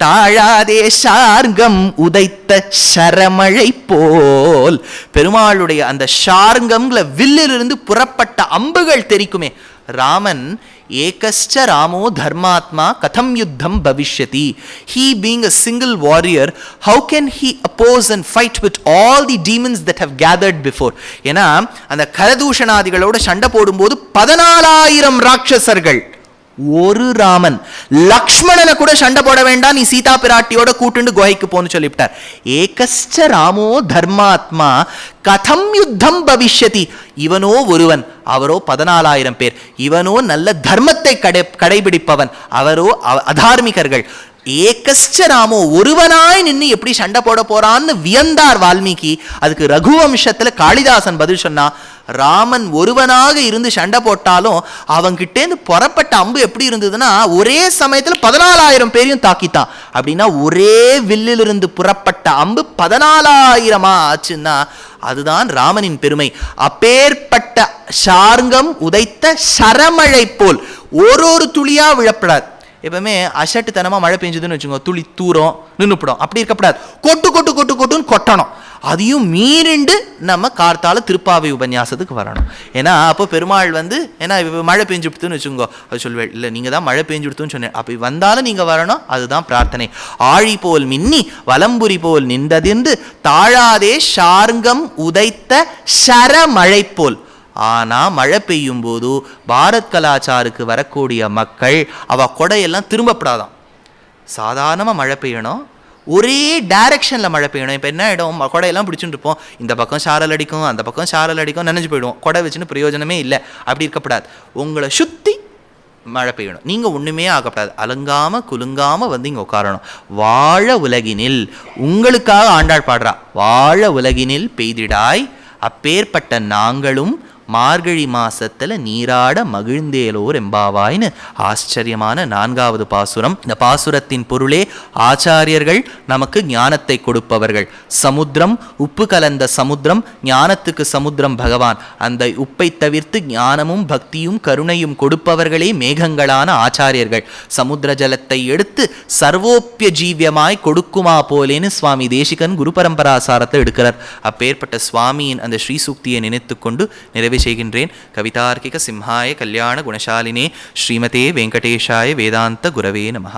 தாழாதே ஷார்கம் உதைத்த ஷரமழை போல், பெருமாளுடைய அந்த ஷார்கம்ல வில்லிலிருந்து புறப்பட்ட அம்புகள் தெரிக்குமே. ராமன் ஏகஸ்ச ராமோ தர்மாத்மா கதம் யுத்தம் பவிஷ்யதி. He being a single warrior, how can he oppose and fight with all the demons that have gathered before? ஏன்னா அந்த கரதூஷணாதிகளோட சண்டை போடும்போது 14,000 ராட்சசர்கள், ஒரு ராமன். லக்ஷ்மணனை கூட சண்டை போட வேண்டாம், நீ சீதா பிராட்டியோட கூட்டுண்டு குகைக்கு போன்னு சொல்லிவிட்டார். ஏகஸ்ச ராமோ தர்மாத்மா கதம் யுத்தம் பவிஷ்யதி. இவனோ ஒருவன், அவரோ 14,000 பேர். இவனோ நல்ல தர்மத்தை கடைபிடிப்பவன், அவரோ அதார்மிகர்கள். ஏகஸ்ச ராமோ, ஒருவனாய் நின்று எப்படி சண்டை போட போறான்னு வியந்தார் வால்மீகி. அதுக்கு ரகுவம்சத்துல காளிதாசன் பதில் சொன்னா, ராமன் ஒருவனாக இருந்து சண்டை போட்டாலும் அவங்கிட்டேந்து புறப்பட்ட அம்பு எப்படி இருந்ததுன்னா, ஒரே சமயத்துல 14,000 பேரையும் தாக்கித்தான். அப்படின்னா ஒரே வில்லிலிருந்து புறப்பட்ட அம்பு 14,000 ஆச்சுன்னா அதுதான் ராமனின் பெருமை. அப்பேற்பட்ட ஷார்கம் உதைத்த சரமழை போல் ஒரு துளியா விழப்படாது. எப்பவுமே அசட்டுத்தனமாக மழை பெஞ்சதுன்னு வச்சுக்கோங்க, துளி தூரம் நின்றுப்படும். அப்படி இருக்கப்படாது. கொட்டு கொட்டு கொட்டு கொட்டுன்னு கொட்டணும். அதையும் மீறிண்டு நம்ம கார்த்தால திருப்பாவை உபன்யாசத்துக்கு வரணும். ஏன்னா அப்போ பெருமாள் ஏன்னா மழை பெஞ்சுடுத்துன்னு வச்சுக்கோங்க, அது சொல்வேன், இல்லை நீங்கள் தான் மழை பெஞ்சுடுத்துன்னு சொன்னேன், அப்போ வந்தாலும் நீங்கள் வரணும். அதுதான் பிரார்த்தனை. ஆழி போல் மின்னி வலம்புரி போல் நின்றதிர்ந்து தாழாதே ஷார்கம் உதைத்த ஷரமழை போல். ஆனால் மழை பெய்யும் போது பாரத் கலாச்சாருக்கு வரக்கூடிய மக்கள் அவ கொடையெல்லாம் திரும்பப்படாதான். சாதாரணமாக மழை பெய்யணும், ஒரே டைரக்ஷனில் மழை பெய்யணும். இப்போ என்ன ஆகிடும், கொடையெல்லாம் பிடிச்சுட்டு இருப்போம், இந்த பக்கம் சாரல் அடிக்கும், அந்த பக்கம் சாரல் அடிக்கும், நினைஞ்சு போயிடுவோம். கொடை வச்சுன்னு பிரயோஜனமே இல்லை. அப்படி இருக்கப்படாது. உங்களை சுற்றி மழை பெய்யணும். நீங்கள் ஒன்றுமே ஆகப்படாது. அலங்காமல் குலுங்காமல் இங்கே உட்காரணும். வாழ உலகினில், உங்களுக்காக ஆண்டாள் பாடுறா, வாழ உலகினில் பெய்திடாய் அப்பேற்பட்ட நாங்களும் மார்கழி மாசத்துல நீராட மகிழ்ந்தேலோர் எம்பாவாய்னு ஆச்சரியமான 4வது பாசுரம். இந்த பாசுரத்தின் பொருளே ஆச்சாரியர்கள் நமக்கு ஞானத்தை கொடுப்பவர்கள். சமுத்திரம், உப்பு கலந்த சமுத்திரம், ஞானத்துக்கு சமுத்திரம் பகவான். அந்த உப்பை தவிர்த்து ஞானமும் பக்தியும் கருணையும் கொடுப்பவர்களே மேகங்களான ஆச்சாரியர்கள். சமுத்திர ஜலத்தை எடுத்து சர்வோப்பிய ஜீவியமாய் கொடுக்குமா போலேன்னு சுவாமி தேசிகன் குரு பரம்பராசாரத்தை எடுக்கிறார். அப்பேற்பட்ட சுவாமியின் அந்த ஸ்ரீ சூக்தியை நினைத்து கொண்டு நிறைவு செய்கின்றேன். கவிதார்க்கிக சிம்ஹாய கல்யாண குணசாலினே ஸ்ரீமதே வெங்கடேஷாய வேதாந்த குரவே நமஹ.